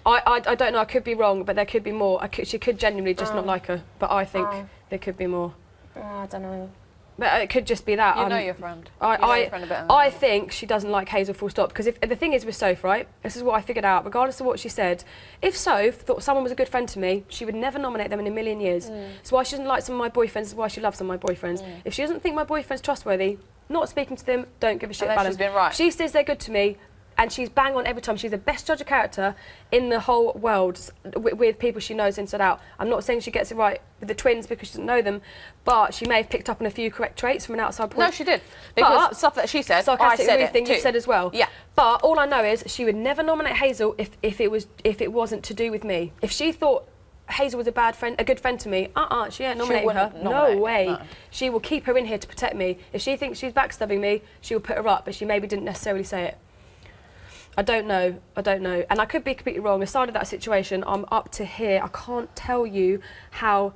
G: I don't know. I could be wrong, but there could be more. She could genuinely just not like her, but I think there could be more.
E: I don't know.
G: But it could just be that.
C: You know your friend.
G: I think she doesn't like Hazel full stop, because the thing is with Soph, right, this is what I figured out, regardless of what she said, if Soph thought someone was a good friend to me, she would never nominate them in a million years. It's why she doesn't like some of my boyfriends, it's why she loves some of my boyfriends. If she doesn't think my boyfriend's trustworthy, not speaking to them, don't give a shit about them.
C: She's been right.
G: She says they're good to me, and she's bang on every time. She's the best judge of character in the whole world with people she knows inside out. I'm not saying she gets it right with the twins because she doesn't know them, but she may have picked up on a few correct traits from an outside point.
C: No, she did. Because stuff that she said, I said it too.
G: You said as well.
C: Yeah.
G: But all I know is she would never nominate Hazel if it wasn't to do with me. If she thought Hazel was a good friend to me, she ain't nominating her. No way. No. She will keep her in here to protect me. If she thinks she's backstabbing me, she will put her up, but she maybe didn't necessarily say it. I don't know, and I could be completely wrong. Aside of that situation, I'm up to here. I can't tell you how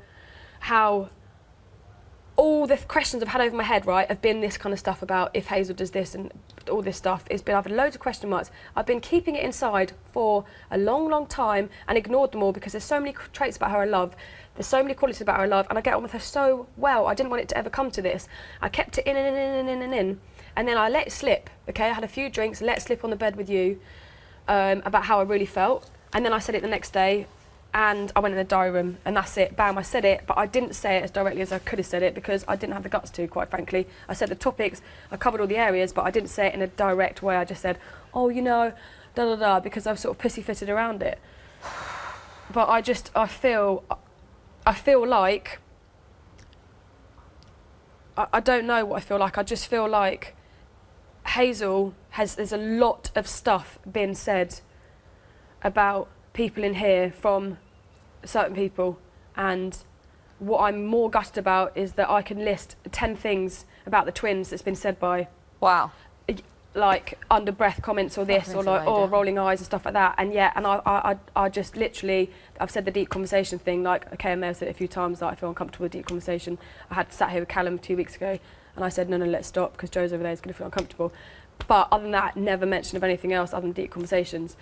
G: all the questions I've had over my head, right, have been this kind of stuff about if Hazel does this and all this stuff. I've had loads of question marks. I've been keeping it inside for a long, long time and ignored them all because there's so many traits about her I love. There's so many qualities about her I love, and I get on with her so well. I didn't want it to ever come to this. I kept it in and in. And then I let it slip, okay? I had a few drinks, let it slip on the bed with you about how I really felt. And then I said it the next day, and I went in the diary room, and that's it. Bam, I said it, but I didn't say it as directly as I could have said it because I didn't have the guts to, quite frankly. I said the topics, I covered all the areas, but I didn't say it in a direct way. I just said, because I was sort of pussyfooted around it. But I feel like, I don't know what I feel like. I just feel like Hazel there's a lot of stuff being said about people in here from certain people, and what I'm more gutted about is that I can list 10 things about the twins that's been said by, like under breath comments or this or like rolling eyes and stuff like that, and I just literally, I've said the deep conversation thing, like okay, I may have said it a few times that I feel uncomfortable with deep conversation. I had sat here with Callum 2 weeks ago and I said no, let's stop because Joe's over there is going to feel uncomfortable, but other than that, never mention of anything else other than deep conversations.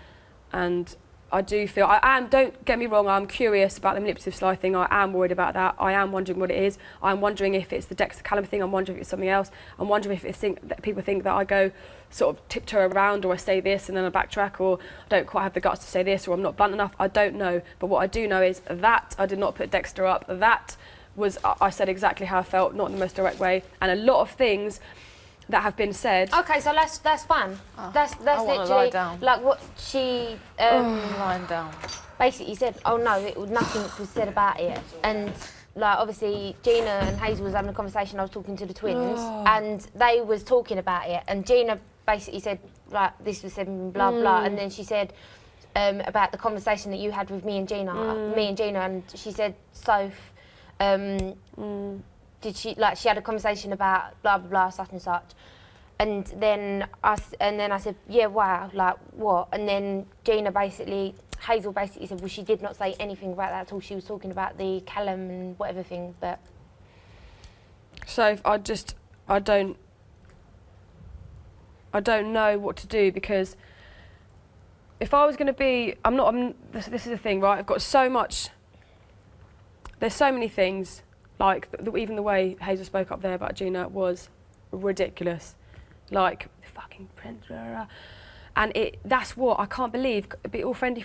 G: And I do feel, don't get me wrong, I'm curious about the manipulative Sly thing. I am worried about that. I am wondering what it is. I'm wondering if it's the Dexter Callum thing. I'm wondering if it's something else. I'm wondering if it's that people think that I go sort of tiptoe around, or I say this and then I backtrack, or I don't quite have the guts to say this, or I'm not blunt enough. I don't know. But what I do know is that I did not put Dexter up. That was, I said exactly how I felt, not in the most direct way. And a lot of things that have been said.
E: Okay, so that's fine. That's literally like what she
C: lying down.
E: Basically said. Oh no, nothing was said about it. And like obviously Gina and Hazel was having a conversation. I was talking to the twins, and they was talking about it. And Gina basically said like this was said blah blah, and then she said about the conversation that you had with me and Gina, and she said Soph. Did she she had a conversation about blah blah blah such and such, and then I said yeah, wow, like what? And then Hazel basically said, well, she did not say anything about that at all. She was talking about the Callum and whatever thing, but
G: so I don't know what to do, because if I was going to be, this is the thing, right? I've got so much. There's so many things. Like, even the way Hazel spoke up there about Gina was ridiculous. Like, fucking prince, and that's what I can't believe. Be all friendly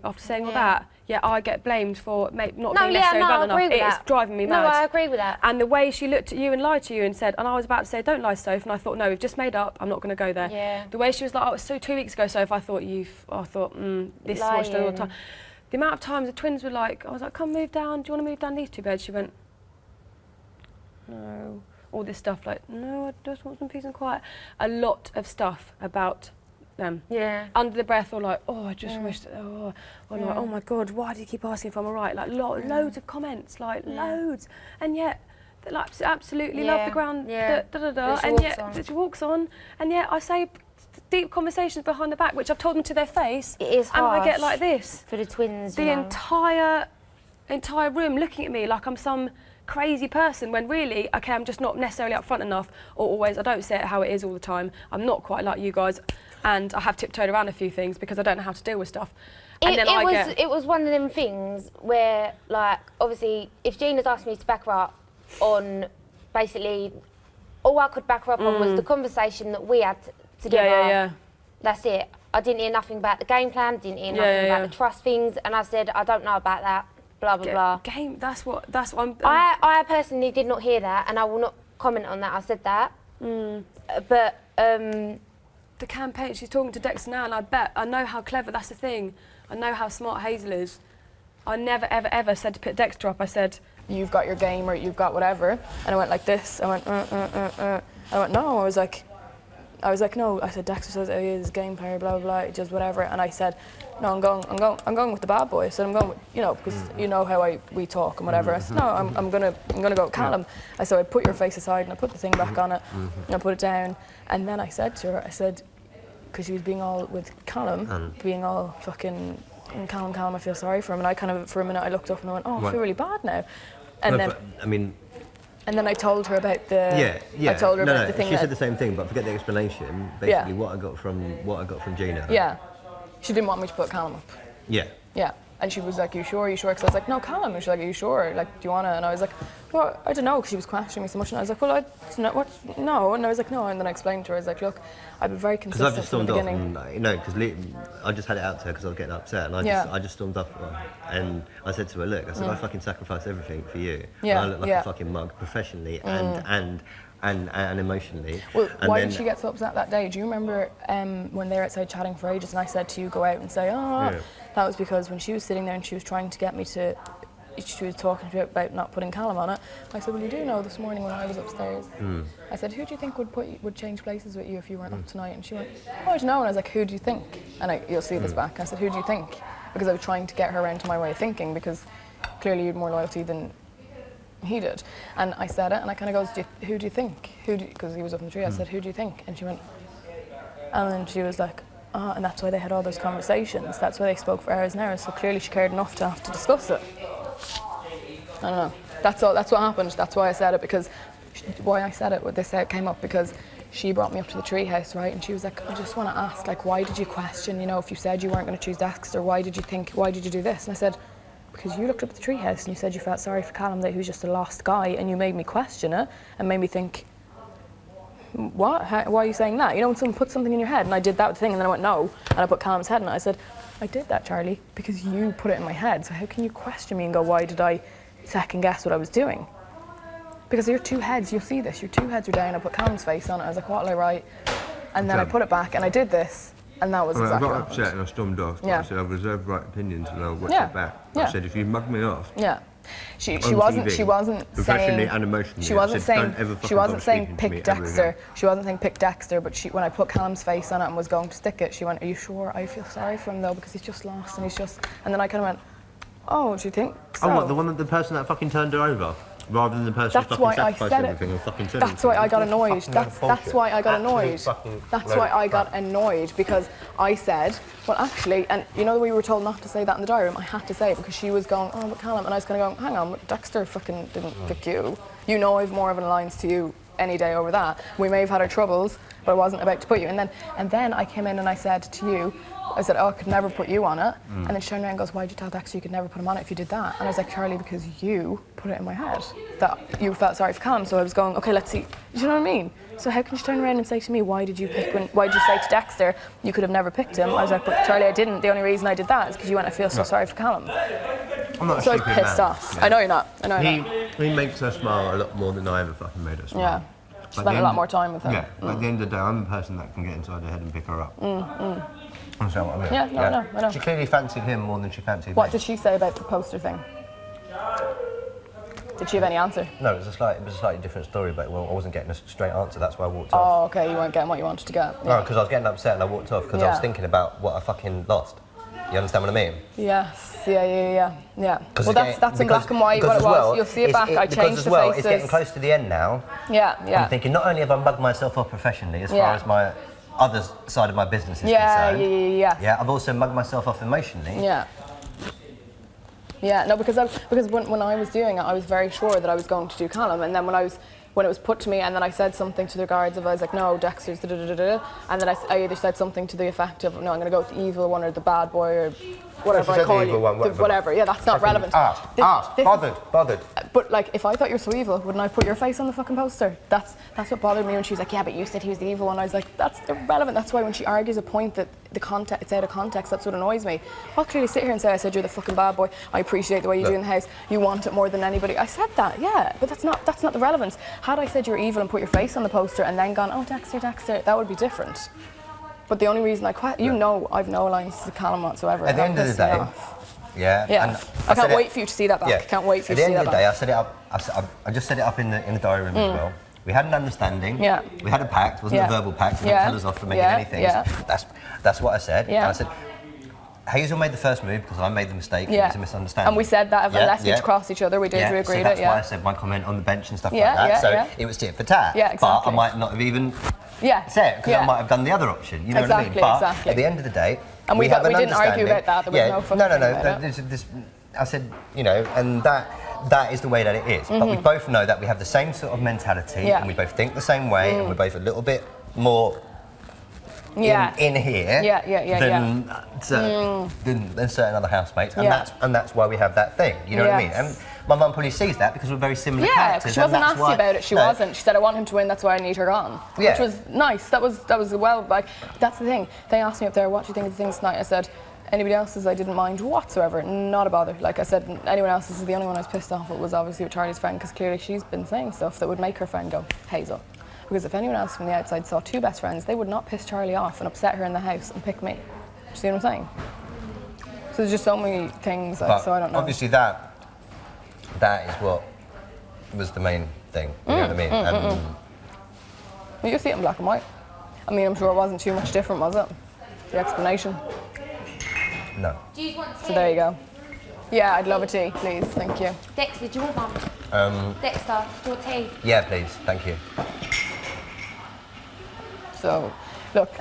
G: after saying all that. Yeah, I get blamed for not being necessarily blunt enough. It's driving me mad.
E: No, I agree with that.
G: And the way she looked at you and lied to you and said, and I was about to say, don't lie, Soph, and I thought, no, we've just made up. I'm not going to go there.
E: Yeah.
G: The way she was like, oh, it was so 2 weeks ago, Soph. I thought this is what she does all the time. The amount of times the twins were like, I was like, come move down. Do you want to move down these 2 beds? She went, no. All this stuff like, no, I just want some peace and quiet. A lot of stuff about them.
E: Yeah.
G: Under the breath, or like, oh, I just wish that, like, oh my God, why do you keep asking if I'm all right? Like, loads of comments, like, loads. And yet, they like, absolutely love the ground, and yet, she walks on, and yet I say deep conversations behind the back, which I've told them to their face.
E: It is harsh.
G: And I get like this.
E: For the twins,
G: the entire room looking at me like I'm some crazy person, when really, okay, I'm just not necessarily upfront enough, or always, I don't say it how it is all the time. I'm not quite like you guys, and I have tiptoed around a few things because I don't know how to deal with stuff. And
E: it was one of them things where, like, obviously, if Gina's asked me to back her up on, basically, all I could back her up on was the conversation that we had together.
G: Yeah.
E: That's it. I didn't hear nothing about the game plan, didn't hear nothing about the trust things, and I said, I don't know about that. Blah blah blah.
G: That's what I'm.
E: I personally did not hear that, and I will not comment on that. I said that, but
G: the campaign. She's talking to Dexter now, and I know how clever. That's the thing. I know how smart Hazel is. I never ever said to put Dexter up. I said, you've got your game, or you've got whatever, and I went like this. I went I went no. I was like no. I said Dexter says he is game player, blah blah blah. He does whatever, and I said. No, I'm going with the bad boy. I said I'm going with, because you know how we talk and whatever. I said no, I'm gonna go with Callum. I said I put your face aside and I put the thing back on it and I put it down. And then I said to her, because she was being all with Callum, being all fucking Callum, I feel sorry for him. And I kind of for a minute I looked up and I went, I feel really bad now. And and then I told her about the. I told her about the thing.
F: She said the same thing, but forget the explanation. Basically, what I got from Gina.
G: Yeah. She didn't want me to put Callum up.
F: Yeah.
G: Yeah. And she was like, you sure? Because I was like, no, Callum. And she was like, are you sure? Like, do you want to? And I was like, well, I don't know, because she was questioning me so much. And I was like, well, no. And I was like, no. And then I explained to her, I was like, look, I've been very consistent from the beginning.
F: Because I've just stormed off, because I just had it out to her because I was getting upset. And I just stormed off. And I said to her, look, I said, I fucking sacrificed everything for you.
G: Yeah.
F: And I look like a fucking mug professionally. And and emotionally.
A: Well, why did she get so upset that day? Do you remember when they were outside chatting for ages and I said to you, go out and say, oh, that was because when she was sitting there and she was trying to get me to, she was talking to me about not putting Callum on it. I said, well, you do know this morning when I was upstairs. I said, who do you think would change places with you if you weren't up tonight? And she went, oh, I don't know. And I was like, who do you think? And you'll see this back. I said, who do you think? Because I was trying to get her around to my way of thinking, because clearly you had more loyalty than he did. And I said it, and I kind of goes, who do you think? Because he was up in the tree. I said, who do you think? And she went, and then she was like, oh, and that's why they had all those conversations. That's why they spoke for hours and hours. So clearly she cared enough to have to discuss it. I don't know. That's all. That's what happened. That's why I said it, because why I said it, this came up because she brought me up to the treehouse, right? And she was like, I just want to ask, like, why did you question, you know, if you said you weren't going to choose Dexter, why did you do this? And I said, because you looked up at the treehouse and you said you felt sorry for Callum, that he was just a lost guy, and you made me question it and made me think, what? Why are you saying that? You know, when someone puts something in your head, and I did that thing, and then I went, no, and I put Callum's head in it. I said, I did that, Charlie, because you put it in my head, so how can you question me and go, why did I second guess what I was doing? Because your two heads, you'll see this, your two heads were down. I put Callum's face on it. I was like, what'll I write? And then I put it back, and I did this, and that was exactly what happened.
J: I got upset and I stormed off.
A: Yeah.
J: I said, I've reserved right opinion till I watch it back.
A: Yeah.
J: I said, if you mug me off.
A: Yeah. She wasn't
J: professionally
A: saying,
J: and emotionally.
A: she wasn't saying pick Dexter. She wasn't saying pick Dexter, but when I put Callum's face on it and was going to stick it, she went, are you sure? I feel sorry for him though, because he's just lost, and and then I kind of went, oh, do you think so?
F: Oh, what, the person that fucking turned her over? Rather than the person who fucking sacrificed everything and fucking said
A: That's why I got annoyed. That's why I got annoyed. That's why I got annoyed, because I said, well, actually, and you know we were told not to say that in the diary room. I had to say it because she was going, oh, but Callum, and I was kind of going, hang on, but Dexter fucking didn't pick you. You know I've more of an alliance to you any day over that. We may have had our troubles, but I wasn't about to put you. And then I came in and I said to you, I said, oh, I could never put you on it. And then she turned around and goes, why'd you tell Dexter you could never put him on it if you did that? And I was like, Charlie, because you put it in my head that you felt sorry for Callum. So I was going, okay, let's see. Do you know what I mean? So how can she turn around and say to me, why did you say to Dexter you could have never picked him? I was like, but Charlie, I didn't. The only reason I did that is because you went, I feel so sorry for Callum.
F: I'm not
A: so
F: a stupid
A: I pissed
F: man.
A: off. Yeah. I know you're not. I know
F: he makes her smile a lot more than I ever fucking made her smile.
A: Yeah. Spent a lot more time with her.
F: Yeah, but at the end of the day, I'm the person that can get inside her head and pick her up. Understand what I mean?
A: Yeah, I know.
F: She clearly fancied him more than she fancied me.
A: What did she say about the poster thing? Did she have any answer?
F: No, it was a slightly different story, but I wasn't getting a straight answer. That's why I walked off.
A: Oh, okay, you weren't getting what you wanted to get. Yeah.
F: No, because I was getting upset and I walked off because I was thinking about what I fucking lost. You understand what I mean?
A: Yes, yeah. Well, that's in black and white what it was.
F: Well,
A: you'll see it back. I changed the faces.
F: It's getting close to the end now.
A: Yeah.
F: I'm thinking not only have I mugged myself off professionally as far as my other side of my business is concerned. Yeah, I've also mugged myself off emotionally.
A: Yeah, no, because when I was doing it, I was very sure that I was going to do Callum, and then when it was put to me, and then I said something to the guards, I was like, no, Dexter's da-da-da-da-da, and then I either said something to the effect of, no, I'm going to go with the evil one or the bad boy or whatever I call you. Whatever, yeah, that's not relevant.
F: Bothered.
A: But like, if I thought you're so evil, wouldn't I put your face on the fucking poster? That's what bothered me when she was like, yeah, but you said he was the evil one. I was like, that's irrelevant. That's why when she argues a point that it's out of context, that's what annoys me. I'll clearly sit here and say, I said you're the fucking bad boy. I appreciate the way you do in the house. You want it more than anybody. I said that, yeah, but that's not the relevance. Had I said you're evil and put your face on the poster and then gone, oh, Dexter, that would be different. But the only reason I've no alliance to Callum whatsoever.
F: At the end of the day,
A: and I can't wait for you to see that back. I can't wait for you to see that back.
F: At the end of the day, I set it up. I just set it up in the diary room as well. We had an understanding. Yeah. We had a pact. It wasn't a verbal pact. You didn't tell us off for making anything. Yeah. That's what I said.
A: Yeah.
F: And I said, Hazel made the first move because I made the mistake. It was a misunderstanding.
A: And we said that unless we crossed each other, we did. We agreed.
F: That's why I said my comment on the bench and stuff like that. So it was tit for tat.
A: Yeah, exactly.
F: But I might not have even said it because I might have done the other option. You know what I mean? But at the end of the day,
A: and we didn't argue about that. There was no fucking
F: No. I said, and that is the way that it is. But we both know that we have the same sort of mentality, and we both think the same way, and we're both a little bit more in here than certain other housemates, and that's why we have that thing. You know what I mean? And my mum probably sees that because we're very similar characters.
A: She wasn't nasty about it. She wasn't. She said, "I want him to win. That's why I need her gone," which was nice. That was well. Like that's the thing. They asked me up there, "What do you think of the things tonight?" I said, Anybody else's I didn't mind whatsoever, not a bother. Like I said, anyone else's is the only one I was pissed off with was obviously with Charlie's friend, because clearly she's been saying stuff that would make her friend go, Hazel. Because if anyone else from the outside saw two best friends, they would not piss Charlie off and upset her in the house and pick me. Do you see what I'm saying? So there's just so many things, like, so I don't know.
F: Obviously that is what was the main thing, you know what I mean?
A: Well, you see it in black and white. I mean, I'm sure it wasn't too much different, was it? The explanation.
F: No.
E: Do you want tea?
A: So there you go. Yeah, I'd love a tea, please. Thank you.
E: Dexter, do you want one? Dexter, do you want tea?
F: Yeah, please. Thank you.
A: So, look,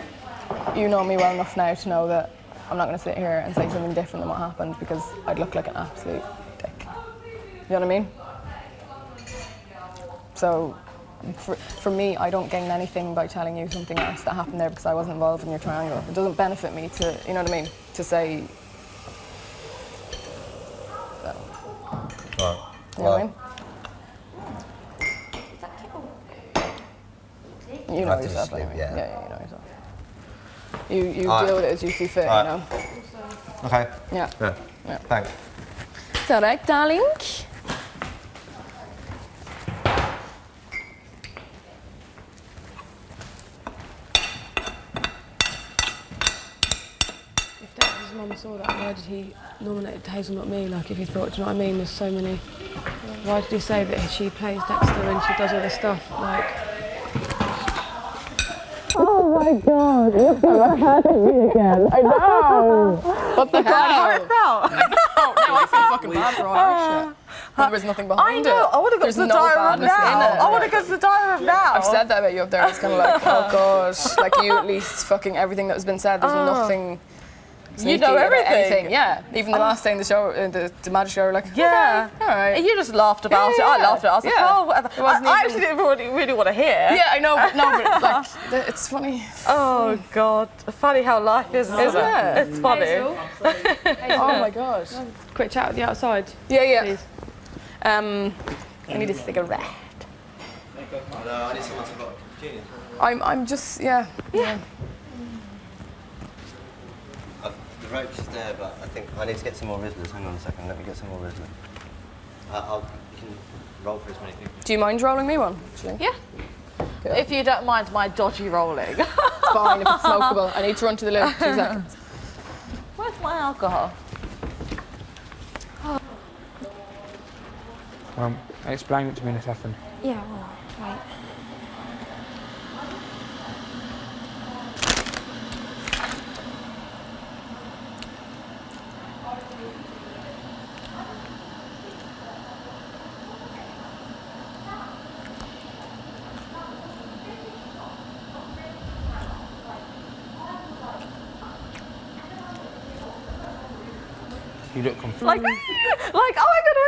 A: you know me well enough now to know that I'm not going to sit here and say something different than what happened, because I'd look like an absolute dick. You know what I mean? So, for me, I don't gain anything by telling you something else that happened there because I wasn't involved in your triangle. It doesn't benefit me to, you know what I mean, to say... So.
F: Right.
A: You know what I mean? You know yourself anyway. Yeah, you know yourself. You deal with it as you see fit, you know.
F: Okay.
A: Yeah.
F: Thanks.
A: It's all right, darling.
G: If Dexter's mum saw that, why did he nominate Hazel, not me? Like, if he thought, do you know what I mean? There's so many. Why did he say that she plays Dexter and she does all this stuff? Like.
A: Oh my God, you've never had me again. I know. What the hell?
C: How it felt?
A: No, I feel fucking bad for all our shit. There was nothing behind it.
C: I know. I want to go to the diary room now. I want to go to the diary room now.
A: I've said that about you up there. It's kind of like, oh gosh, like you at least fucking everything that has been said. There's nothing.
C: You know everything.
A: Yeah. Even the last day in the show, the magic show, like,
C: yeah,
A: okay, all right.
C: And you just laughed about it. I laughed at it. I was like, oh, whatever. I actually didn't really want to hear.
A: Yeah, I know, but like, it's funny.
C: Oh God, funny how life is, isn't it? It's funny.
A: Oh my God.
G: Quick chat at the outside.
A: Yeah.
G: Please.
A: I need a cigarette. I'm just, yeah.
F: The roach is there, but I think I need to get some more Rizzlers. Hang on a second, let me get some more Rizzlers. You can roll for as many people.
A: Do you mind rolling me one, actually?
C: Yeah. Cool. If you don't mind my dodgy rolling.
A: Fine, if it's smokable. I need to run to the loo. 2 seconds.
C: Where's my alcohol?
I: Explain it to me in a second.
E: Yeah, well, wait.
I: You look confused.
C: Like, oh my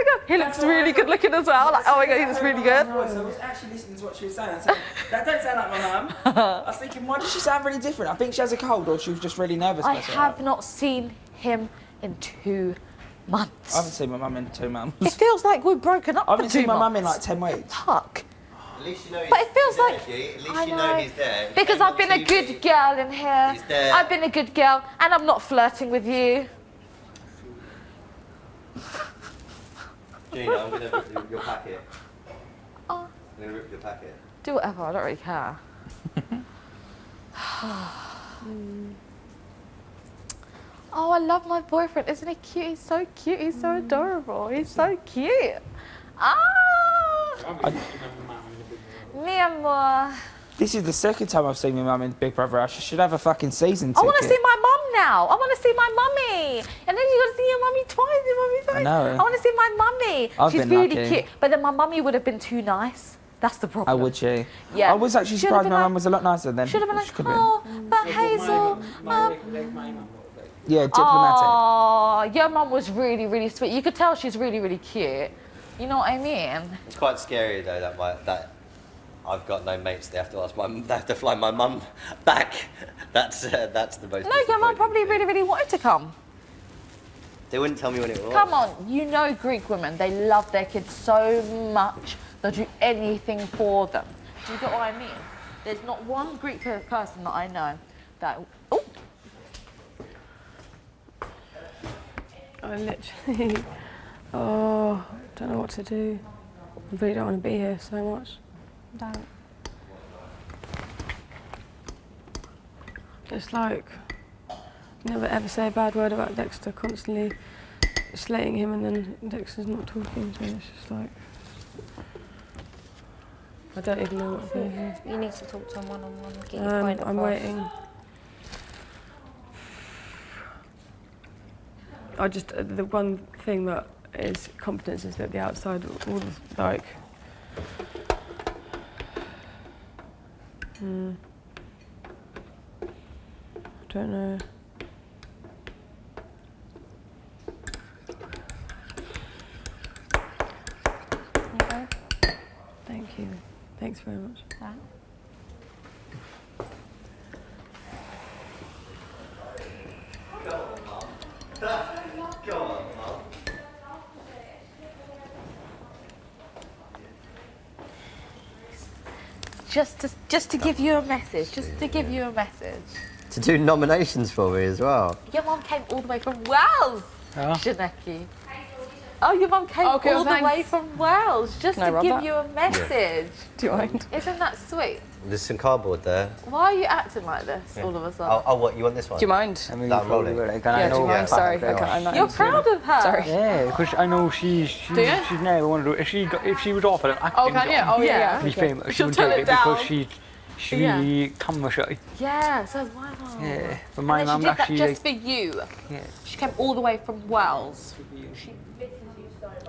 C: God. He looks really good looking as well. Like, oh my God, he looks really good.
I: I was actually listening to what she was saying. I said, that don't sound like my mum. I was thinking, why does she sound really different? I think she has a cold, or she was just really nervous.
C: I have not seen him in 2 months.
I: I haven't seen my mum in 2 months.
C: It feels like we've broken up.
I: I haven't seen my mum in
C: months.
I: like 10 weeks.
C: Fuck.
F: At least you know he's
C: But it feels like
F: At least you know he's there.
C: Because I've been a good girl in here.
F: He's there.
C: I've been a good girl, and I'm not flirting with you.
F: Gina, I'm going to rip your packet. I'm going to rip your packet.
C: Do whatever, I don't really care. Oh, I love my boyfriend. Isn't he cute? He's so cute. He's so adorable. He's so cute. Mi amor.
I: This is the second time I've seen my mum in Big Brother. I should have a fucking season ticket.
C: I want to see my mum now. I want to see my mummy. And then you got to see your mummy twice.
I: I know.
C: I want to see my mummy.
I: I've
C: She's
I: been
C: really
I: lucky.
C: cute. But then my mummy would have been too nice. That's the problem.
I: Oh, would she?
C: Yeah.
I: I was actually
C: Should
I: surprised
C: have
I: my
C: been
I: mum was a lot nicer then.
C: Should have been like,
I: She could have
C: oh, but Hazel,
I: Yeah, diplomatic.
C: oh, your mum was really, really sweet. You could tell she's really, really cute. You know what I mean?
F: It's quite scary though that I've got no mates. They have to ask they have to fly my mum back. That's the most.
C: No, your mum probably really, really wanted to come.
F: They wouldn't tell me when it was.
C: Come on, you know Greek women, they love their kids so much, they'll do anything for them. Do you get what I mean? There's not one Greek person that I know that... Oh!
G: I literally, oh, don't know what to do. I really don't want to be here so much.
E: Don't.
G: It's like, never ever say a bad word about Dexter, constantly slating him and then Dexter's not talking to me. It's just like, I don't even know what to do here.
E: You need to talk to him one-on-one and get your point across.
G: I'm waiting. The one thing that is confidence is that the outside, all of, like, I don't know.
E: Okay.
G: Thank you. Thanks very much.
E: Right.
C: Just to give you a message,
F: To do nominations for me as well.
C: Your mum came all the way from Wales, Janeki. Oh, your mum came all the way from Wales just to give you a message.
A: Do you mind?
C: Isn't that sweet?
F: There's some cardboard there.
C: Why are you acting like this all of a sudden?
F: Oh, what, you want this one?
A: Do you mind?
F: That I'm rolling?
A: Yeah, do you mind? Sorry, I'm not.
C: You're proud of her.
A: Sorry.
B: Yeah, because I know she's never wanted to do it. If she was offered an acting
A: can you?
B: job
A: Oh, yeah.
B: to be famous, she
C: She'll
B: would
C: turn
B: do
C: it
B: it because
C: down.
B: she's really camera shy.
C: Yeah, so is my mum.
B: Yeah, but my
C: And then
B: mum
C: she did that
B: actually
C: just for you.
B: Yeah.
C: She came all the way from Wales. She misses you so much.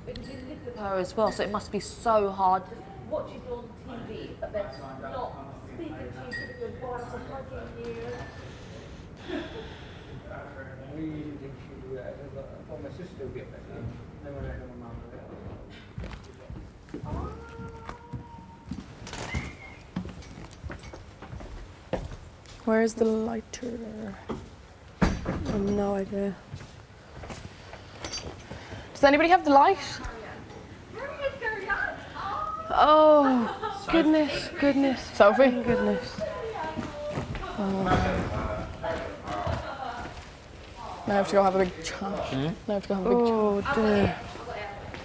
C: Because you live with her as well, so it must be so hard watching you on TV, but then not speaking to you, giving you advice, or hugging you.
D: I really didn't think she'd do that. I thought my sister would get better. No one ever my mum would.
G: Where's the lighter? I have no idea.
A: Does anybody have the light?
G: Oh, goodness.
A: Sophie?
G: Goodness.
A: Oh. Now I have to go have a big chat. Now I have to go have a big chat.
G: Oh, dear.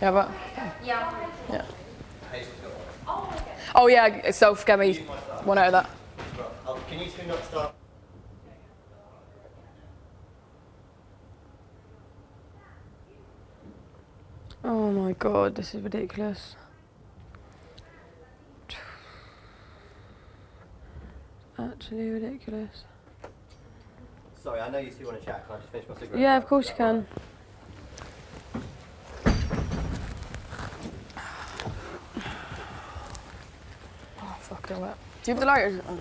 A: Yeah, but...
E: Yeah.
A: Oh, yeah, Soph, get me one out of that.
F: Can you two not start?
G: Oh my god, this is ridiculous. Actually ridiculous.
F: Sorry, I know you two want to chat. Can I just finish my cigarette?
G: Yeah, of course you can.
A: Oh, fucking wet. Do you have the lighter? Oh, yeah.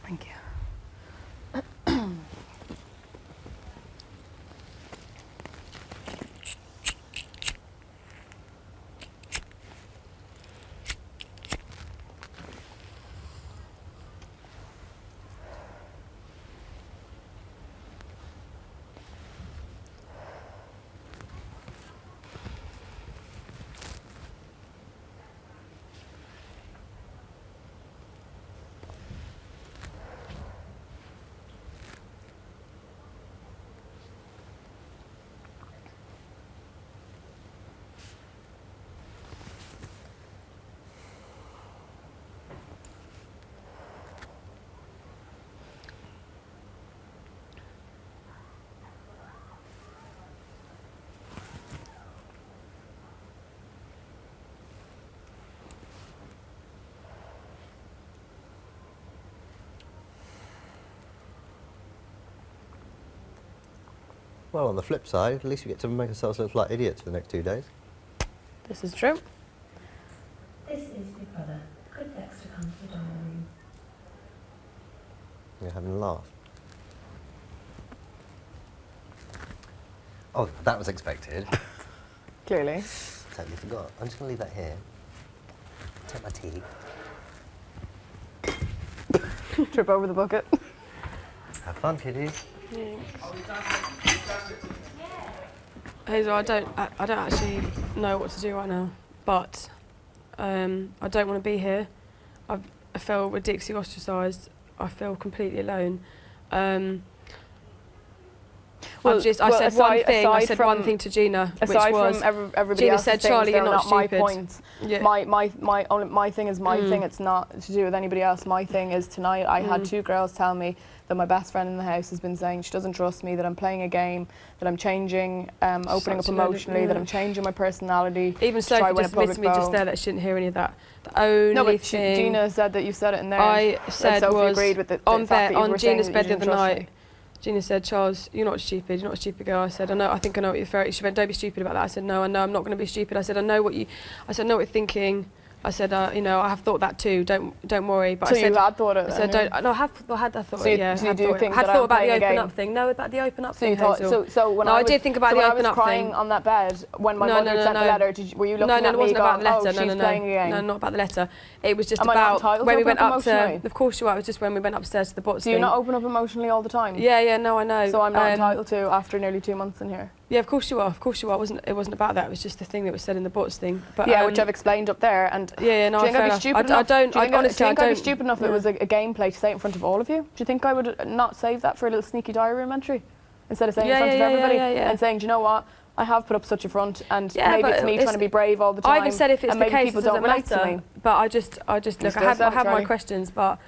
A: Thank you.
F: Well, on the flip side, at least we get to make ourselves look like idiots for the next 2 days.
A: This is true.
H: This is Big Brother. Could Dexter come to the diary room?
F: You're having a laugh. Oh, that was expected.
A: Clearly.
F: Totally forgot. I'm just going to leave that here. Take my tea.
A: Trip over the bucket.
F: Have fun, kiddies.
G: Hazel, I don't actually know what to do right now, but I don't want to be here. I feel ridiculously ostracised. I feel completely alone. I said one thing. I said one thing to Gina, which was
A: everybody
G: Gina
A: else
G: said, "Charlie, you're not
A: my
G: stupid."
A: point.
G: Yeah.
A: My thing is my thing. It's not to do with anybody else. My thing is tonight. I had 2 girls tell me that my best friend in the house has been saying she doesn't trust me, that I'm playing a game, that I'm changing, opening up emotionally, that I'm changing my personality.
G: Even Sophie just admitted to me just there that she didn't hear any of that. The only thing
A: Gina said that you said it in there.
G: I said
A: Sophie
G: was
A: agreed with
G: on Gina's bed the other night. Gina said, "Charles, you're not stupid. You're not a stupid girl." I said, I think I know what you're referring." She went, "Don't be stupid about that." I said, "No, I know I'm not going to be stupid." I said, I know what you're thinking. I said, I have thought that too. Don't worry. But
A: so
G: I said,
A: you had thought it.
G: I said, I had that thought.
A: So
G: Yeah,
A: so you do think
G: had
A: that
G: thought
A: I'm
G: about the
A: playing a
G: open
A: game?
G: up thing. No, about the open up
A: So
G: thing.
A: you thought.
G: Hazel.
A: So when
G: I did think about the open
A: up thing. When I was crying on that bed when my mother sent the letter, were you looking at me?
G: No, it wasn't about the letter.
A: She's playing a game.
G: No, not about the letter. It was just
A: Am I not
G: about
A: entitled
G: when
A: to
G: we went
A: open up
G: up to.
A: emotionally?
G: Of course you are. It was just when we went upstairs to the bots.
A: Do you not open up emotionally all the time?
G: Yeah, no, I know.
A: So I'm not entitled to after nearly 2 months in here.
G: Yeah, of course you are. It wasn't about that. It was just the thing that was said in the bots thing. But
A: yeah, which I've explained up there. And
G: yeah, no,
A: do you think I'd be stupid enough?
G: Honestly,
A: I'd be stupid enough if it was a gameplay to say it in front of all of you? Do you think I would not save that for a little sneaky diary room entry instead of saying it in front of everybody and saying, do you know what? I have put up such a front, and maybe it's me trying to be brave all the time.
G: I even said if it's the case,
A: people
G: it
A: don't
G: doesn't
A: relate to me.
G: matter. But I just look. I have my questions, but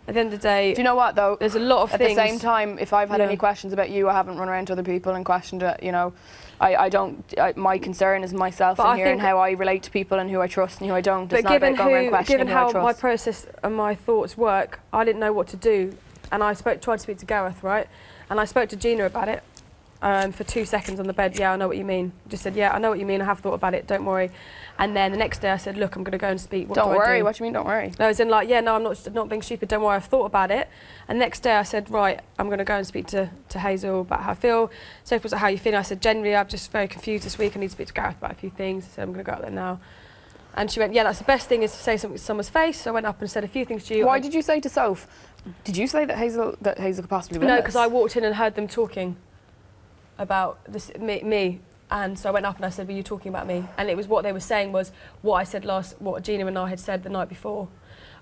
G: at the end of the day,
A: do you know what though?
G: There's a lot of things.
A: At the same time, if I've had any questions about you, I haven't run around to other people and questioned it. You know, I don't. My concern is myself and here and how I relate to people and who I trust and who I don't. It's not about going around questioning
G: given how my process and my thoughts work, I didn't know what to do, and I tried to speak to Gareth, right? And I spoke to Gina about it. For 2 seconds on the bed, yeah, I know what you mean. Just said, yeah, I know what you mean, I have thought about it, don't worry. And then the next day I said, look, I'm going to go and speak. What do I do?
A: What do you mean, don't worry?
G: No, as in like, yeah, no, I'm not being stupid, don't worry, I've thought about it. And next day I said, right, I'm going to go and speak to Hazel about how I feel. Sophie was like, how you feeling? I said, generally, I'm just very confused this week, I need to speak to Gareth about a few things. I said, I'm going to go out there now. And she went, yeah, that's the best thing is to say something to someone's face. So I went up and said a few things to you.
A: Why did you say to Soph? Did you say that Hazel could possibly win
G: No,
A: this?
G: because I walked in and heard them talking about this, me, and so I went up and I said, were you talking about me? And it was what they were saying was what I said what Gina and I had said the night before,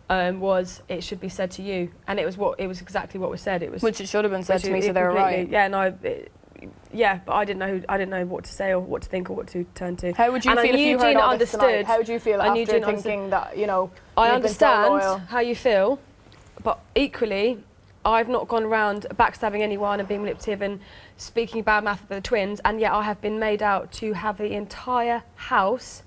G: was it should be said to you, and it was exactly what was said. It was
A: which it should have been said to me, so they were right.
G: Yeah, no, yeah, but I didn't know what to say or what to think or what to turn to.
A: How would you feel if you heard all this tonight? How would you feel after thinking that, you know,
G: I understand how you feel, but equally, I've not gone around backstabbing anyone and being manipulative and speaking bad mouth about the twins, and yet I have been made out to have the entire house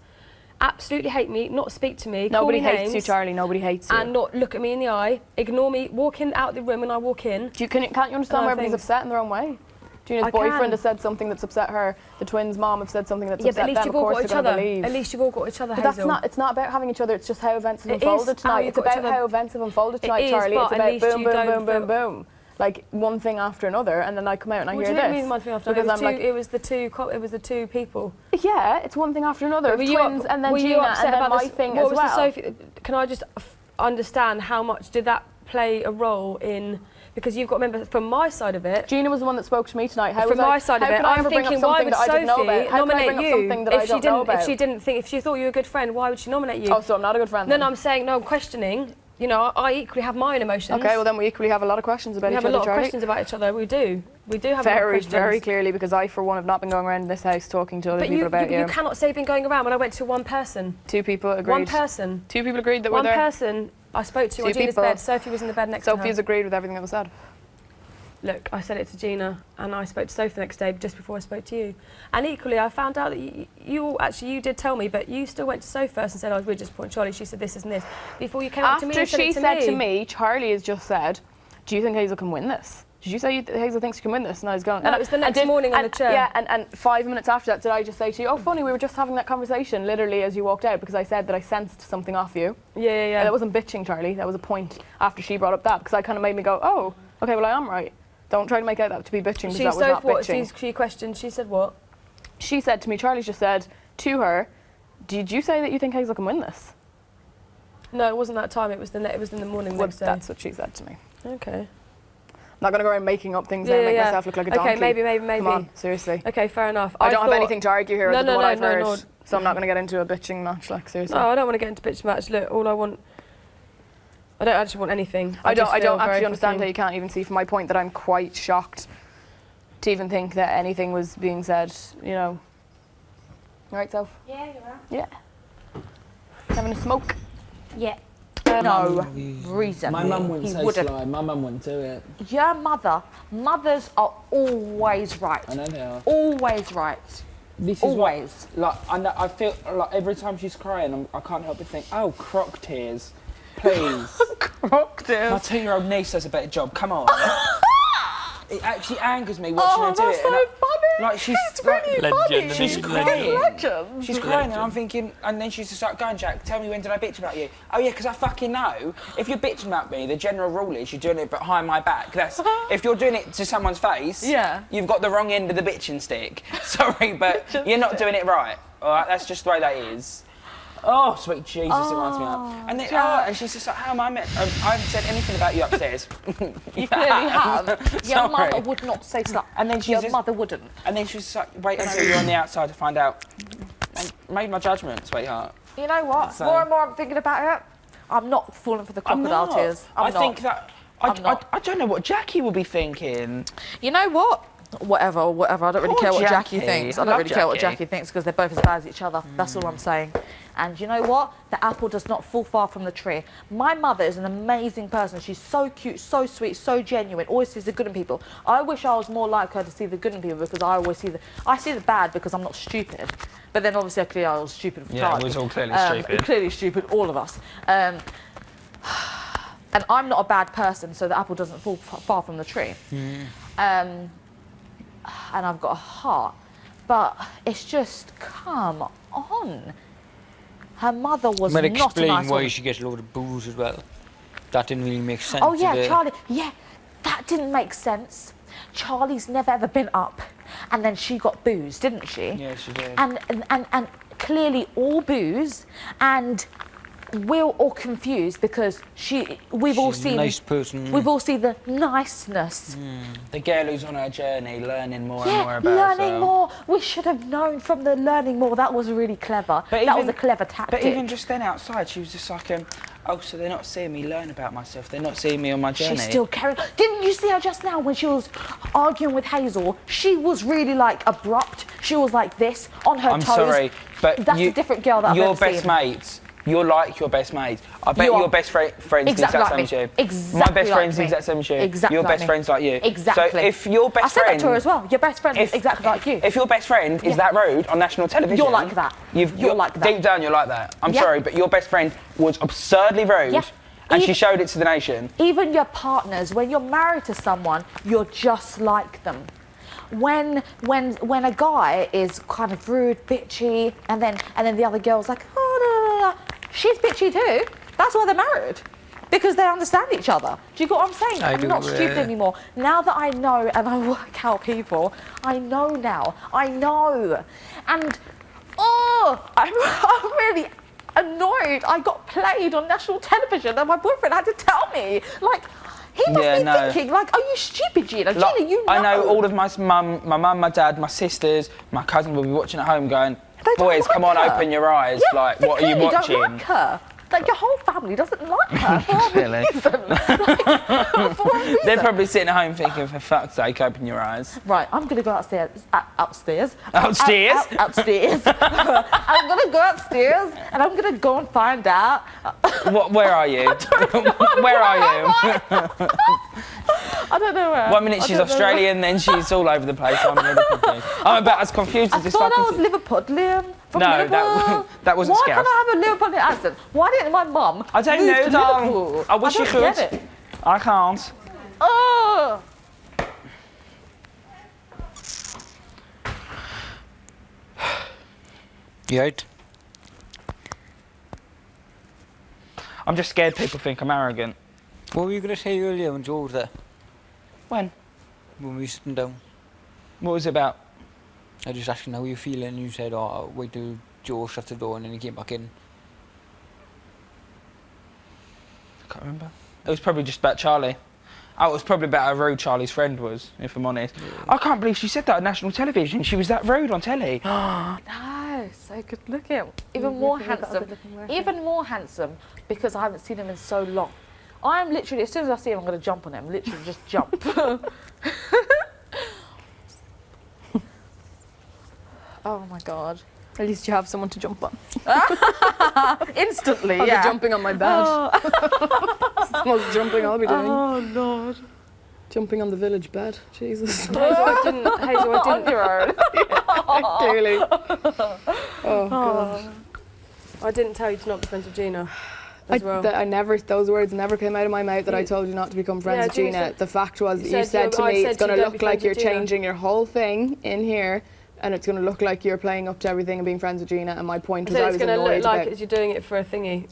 G: absolutely hate me, not speak to me,
A: nobody
G: call me
A: hates
G: names,
A: you, Charlie. Nobody hates you.
G: and not look at me in the eye, ignore me, walk in out the room when I walk in.
A: Can't you understand why everybody's upset in their own way? Gina's boyfriend has said something that's upset her. The twins' mom have said something that's upset them. Of course they're going to believe.
G: At least you've all got each other,
A: But
G: Hazel.
A: it's not about having each other. It's just how events have unfolded tonight. It's about how events have unfolded tonight, Charlie. It's about boom, boom, boom, boom, boom. Like one thing after another, and then I come out and I hear this.
G: What do you mean one thing after another? It was the two people.
A: Yeah, it's one thing after another. Twins and then Gina and then my thing as well.
G: Can I just understand how much did that play a role in? Because you've got to remember, from my side of it...
A: Gina was the one that spoke to me tonight.
G: From my side of it, I'm thinking, why would Sophie nominate you if she thought you were a good friend? Why would she nominate you?
A: Oh, so I'm not a good friend then?
G: No, I'm saying, no, I'm questioning. You know, I equally have my own emotions.
A: Okay, well then we equally have a lot of questions about each other,
G: We have a lot of questions about each other. We do have a lot of questions.
A: Very clearly, because I, for one, have not been going around in this house talking to other people about you.
G: You cannot say been going around when I went to one person.
A: 2 people agreed.
G: One person.
A: 2 people agreed that were there.
G: One person I spoke to on Gina's bed. Sophie was in the bed next to her.
A: Sophie's agreed with everything that was said.
G: Look, I said it to Gina, and I spoke to Sophie the next day, just before I spoke to you. And equally, I found out that you did tell me, but you still went to Sophie first and said, we're just pointing Charlie. She said this and this. Before you came up to me and said it to me.
A: After she said to me, Charlie has just said, do you think Hazel can win this? Did you say Hazel thinks she can win this? And I was going...
G: No, it was the next morning on the chair.
A: Yeah, and 5 minutes after that, did I just say to you, oh, funny, we were just having that conversation, literally, as you walked out, because I said that I sensed something off you.
G: Yeah.
A: And that wasn't bitching, Charlie. That was a point after she brought up that, because I kind of made me go, oh, okay, well, I am right. Don't try to make out that to be bitching, because that was not bitching.
G: She questioned, she said what?
A: She said to me, Charlie's just said to her, did you say that you think Hazel can win this?
G: No, it wasn't that time. It was in the morning next day.
A: That's what she said to me.
G: Okay.
A: not going to go around making up things and make myself look like a donkey.
G: Okay, maybe.
A: Come on, seriously.
G: Okay, fair enough.
A: I don't have anything to argue here other than what I've heard. So I'm not going to get into a bitching match, like, seriously.
G: No, I don't want to get into a bitching match. Look, all I want... I don't actually want anything.
A: I don't actually understand how you can't even see from my point that I'm quite shocked to even think that anything was being said, you know. You right, Soph?
E: Yeah, you are.
A: Yeah. Having a smoke?
E: Yeah.
C: No reason.
I: My mum wouldn't say
C: wouldn't.
I: slide. My mum wouldn't do it.
C: Your mothers are always right.
I: I know they are.
C: Always right.
I: This is
C: always.
I: I feel like every time she's crying, I can't help but think, oh, croc tears, please.
A: Croc tears.
I: My 2-year-old niece does a better job. Come on. It actually angers me watching her do it.
C: That's so funny.
I: Like she's
C: really funny.
I: She's crying.
C: Legend.
I: She's crying, and I'm thinking, and then she's just like, "Go on, Jack. Tell me when did I bitch about you? Oh yeah, because I fucking know. If you're bitching about me, the general rule is you're doing it behind my back. That's if you're doing it to someone's face.
C: Yeah.
I: You've got the wrong end of the bitching stick. Sorry, but you're not doing it right. All right, that's just the way that is. Oh, sweet Jesus, it winds me up. And then, and she's just like, how am I meant? I haven't said anything about you upstairs.
C: You clearly have. Your mother would not say so.
I: And then
C: your mother wouldn't.
I: And then she's just like, wait until you're on the outside to find out. I made my judgment, sweetheart.
C: You know what?
I: So,
C: more and more I'm thinking about it. I'm not falling for the crocodile tears. I
I: think that. I don't know what Jackie will be thinking.
C: You know what? Whatever. I don't really care what Jackie thinks. I don't really care what Jackie thinks because they're both as bad as each other. That's all I'm saying. And you know what? The apple does not fall far from the tree. My mother is an amazing person. She's so cute, so sweet, so genuine. Always sees the good in people. I wish I was more like her to see the good in people because I always see the bad because I'm not stupid. But then obviously clearly I was stupid at the time.
I: Yeah, we was all clearly stupid.
C: Clearly stupid, all of us. And I'm not a bad person, so the apple doesn't fall far from the tree. And I've got a heart, but it's just, come on. Her mother was not a nice
B: explain why
C: woman.
B: she gets a load of booze as well. That didn't really make sense.
C: Oh yeah, Charlie. Yeah, that didn't make sense. Charlie's never ever been up, and then she got booze, didn't she?
I: Yeah, she did.
C: And clearly all booze, and we're all confused because we've all seen
B: a nice person.
C: We've all seen the niceness.
I: The girl who's on her journey, learning more and
C: Yeah,
I: more about
C: learning more. We should have known from the learning more. That was really clever. That was a clever tactic.
I: But even just then outside, she was just like, oh, so they're not seeing me learn about myself. They're not seeing me on my journey.
C: She's still carrying. Didn't you see her just now when she was arguing with Hazel? She was really like abrupt. She was like this on her toes.
I: I'm sorry, but
C: that's a different girl that I've ever seen.
I: Your best mates. You're like your best mates. I bet your best friends the exact same as you.
C: Exactly.
I: My best friend's the exact same as you.
C: Exactly.
I: Your best friend's like you.
C: Exactly.
I: So if your best friend...
C: I said that to her as well. Your best friend is exactly like you.
I: If your best friend is that rude on national television...
C: You're like that. You're like that.
I: Deep down, you're like that. I'm sorry, but your best friend was absurdly rude. And she showed it to the nation.
C: Even your partners, when you're married to someone, you're just like them. When a guy is kind of rude, bitchy, and then the other girl's like, oh, no, she's bitchy too. That's why they're married. Because they understand each other. Do you get what I'm saying? I'm not stupid anymore. Now that I know and I work out people, I know now. I know. And, I'm really annoyed. I got played on national television and my boyfriend had to tell me. Like, he must be thinking, like, are you stupid, Gina? Gina, you know.
I: I know all of my mum, my dad, my sisters, my cousin will be watching at home going, boys, come on, open your eyes.
C: Yeah,
I: like, what are you watching?
C: Don't like her. Like, your whole family doesn't like her for a
I: Really?
C: reason. Like, for a reason.
I: They're probably sitting at home thinking, for fuck's sake, open your eyes.
C: Right, I'm going to go upstairs. Upstairs?
I: Upstairs?
C: Upstairs. I'm going to go upstairs and I'm going to go and find out.
I: Where are you? Where are you?
C: I don't know where.
I: 1 minute she's Australian, then she's all over the place. I'm really confused. I'm about as confused as this fucking...
C: I thought I was Liverpudlian.
I: No, that wasn't Scouse.
C: Why can't I have a Liverpudlian accent? Why didn't my mum
I: I don't
C: move
I: know,
C: to
I: darling.
C: Liverpool?
I: I wish you could.
C: Get it.
I: I can't.
C: Oh.
B: You out?
I: I'm just scared people think I'm arrogant.
B: What were you going to say earlier when Joe was there?
I: When?
B: When we were sitting down.
I: What was it about?
B: I just asked him how you feeling and you said, oh, I'll wait till Joe shuts the door and then he came back in.
I: I can't remember. It was probably just about Charlie. Oh, it was probably about how rude Charlie's friend was, if I'm honest. I can't believe she said that on national television. She was that rude on telly.
C: No, so good looking. Even more handsome. Even more handsome because I haven't seen him in so long. I'm literally, as soon as I see him, I'm going to jump on him. Literally just jump. Oh my God.
A: At least you have someone to jump on.
C: Instantly,
A: I'll
C: yeah.
A: be jumping on my bed. It's the most jumping I'll be doing.
C: Oh Lord.
A: Jumping on the village bed. Jesus.
G: Hazel, I didn't.
C: On your own.
A: Clearly. Oh God.
G: I didn't tell you to not be friends with Gina. As well.
A: Those words never came out of my mouth that I told you not to become friends with Gina. The fact was that you said to
G: I
A: me,
G: said
A: it's going to
G: don't
A: look
G: be
A: like
G: friends
A: you're
G: with Gina.
A: changing your whole thing in here, and it's going to look like you're playing up to everything and being friends with Gina. And my point was I was
G: it's going to
A: annoyed
G: look like
A: about.
G: you're doing it for a thingy.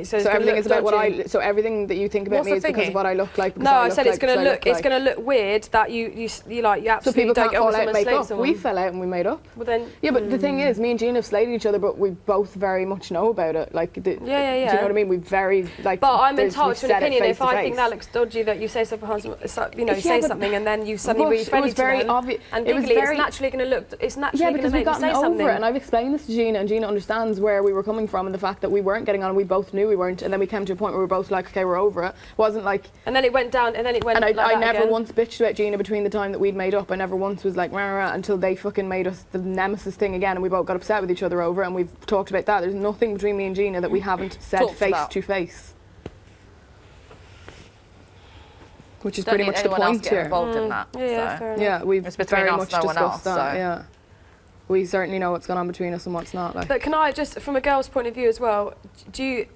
G: So
A: everything is about what I. So everything that you think about me is because of what I look like.
G: No, I said it's going to look. It's going to look weird that you absolutely.
A: So people
G: don't
A: can't fall out and make up. We fell out and we made up.
G: Well then.
A: Yeah, but the thing is, me and Gina have slayed each other, but we both very much know about it. Like,
G: yeah.
A: Do you know what I mean? We very like.
G: But I'm entitled to an opinion. If I think
A: face.
G: that looks dodgy, that you say something, say something, and then you suddenly really friendly to them,
A: obvious.
G: and giggly, it's naturally going to look. It's naturally going to make you say something.
A: Yeah, because we've gotten over it, and I've explained this to Gina, and Gina understands where we were coming from, and the fact that we weren't getting on, and we both knew we weren't, and then we came to a point where we were both like, okay, we're over it. Wasn't like.
G: And then it went down, and then it went.
A: And I never
G: again.
A: once bitched about Gina between the time that we'd made up. I never once was like, rah, rah, until they fucking made us the nemesis thing again, and we both got upset with each other over it, and we've talked about that. There's nothing between me and Gina that we haven't said face to face. Which is pretty much the point here.
C: Involved in that,
A: yeah, we've very much discussed that.
C: So.
A: Yeah, we certainly know what's going on between us and what's not. Like.
G: But can I just, from a girl's point of view as well, do you,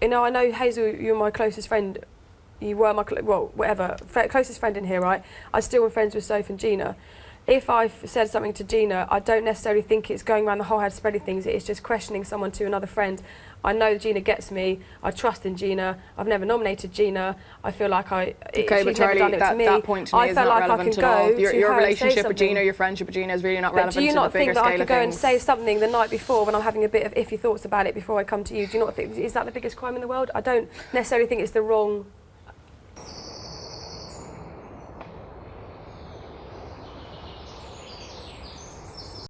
G: I know Hazel, you're my closest friend. You were my closest friend in here, right? I still am friends with Soph and Gina. If I've said something to Gina, I don't necessarily think it's going around the whole house spreading things. It's just questioning someone to another friend. I know Gina gets me. I trust in Gina. I've never nominated Gina. I feel like she's
A: but Charlie,
G: never done it to me.
A: that point to me is not relevant at all. Your relationship with Gina, your friendship with Gina is really not relevant to the bigger scale of things.
G: Do you not think that I could go and say something the night before when I'm having a bit of iffy thoughts about it before I come to you? Do you not think, is that the biggest crime in the world? I don't necessarily think it's the wrong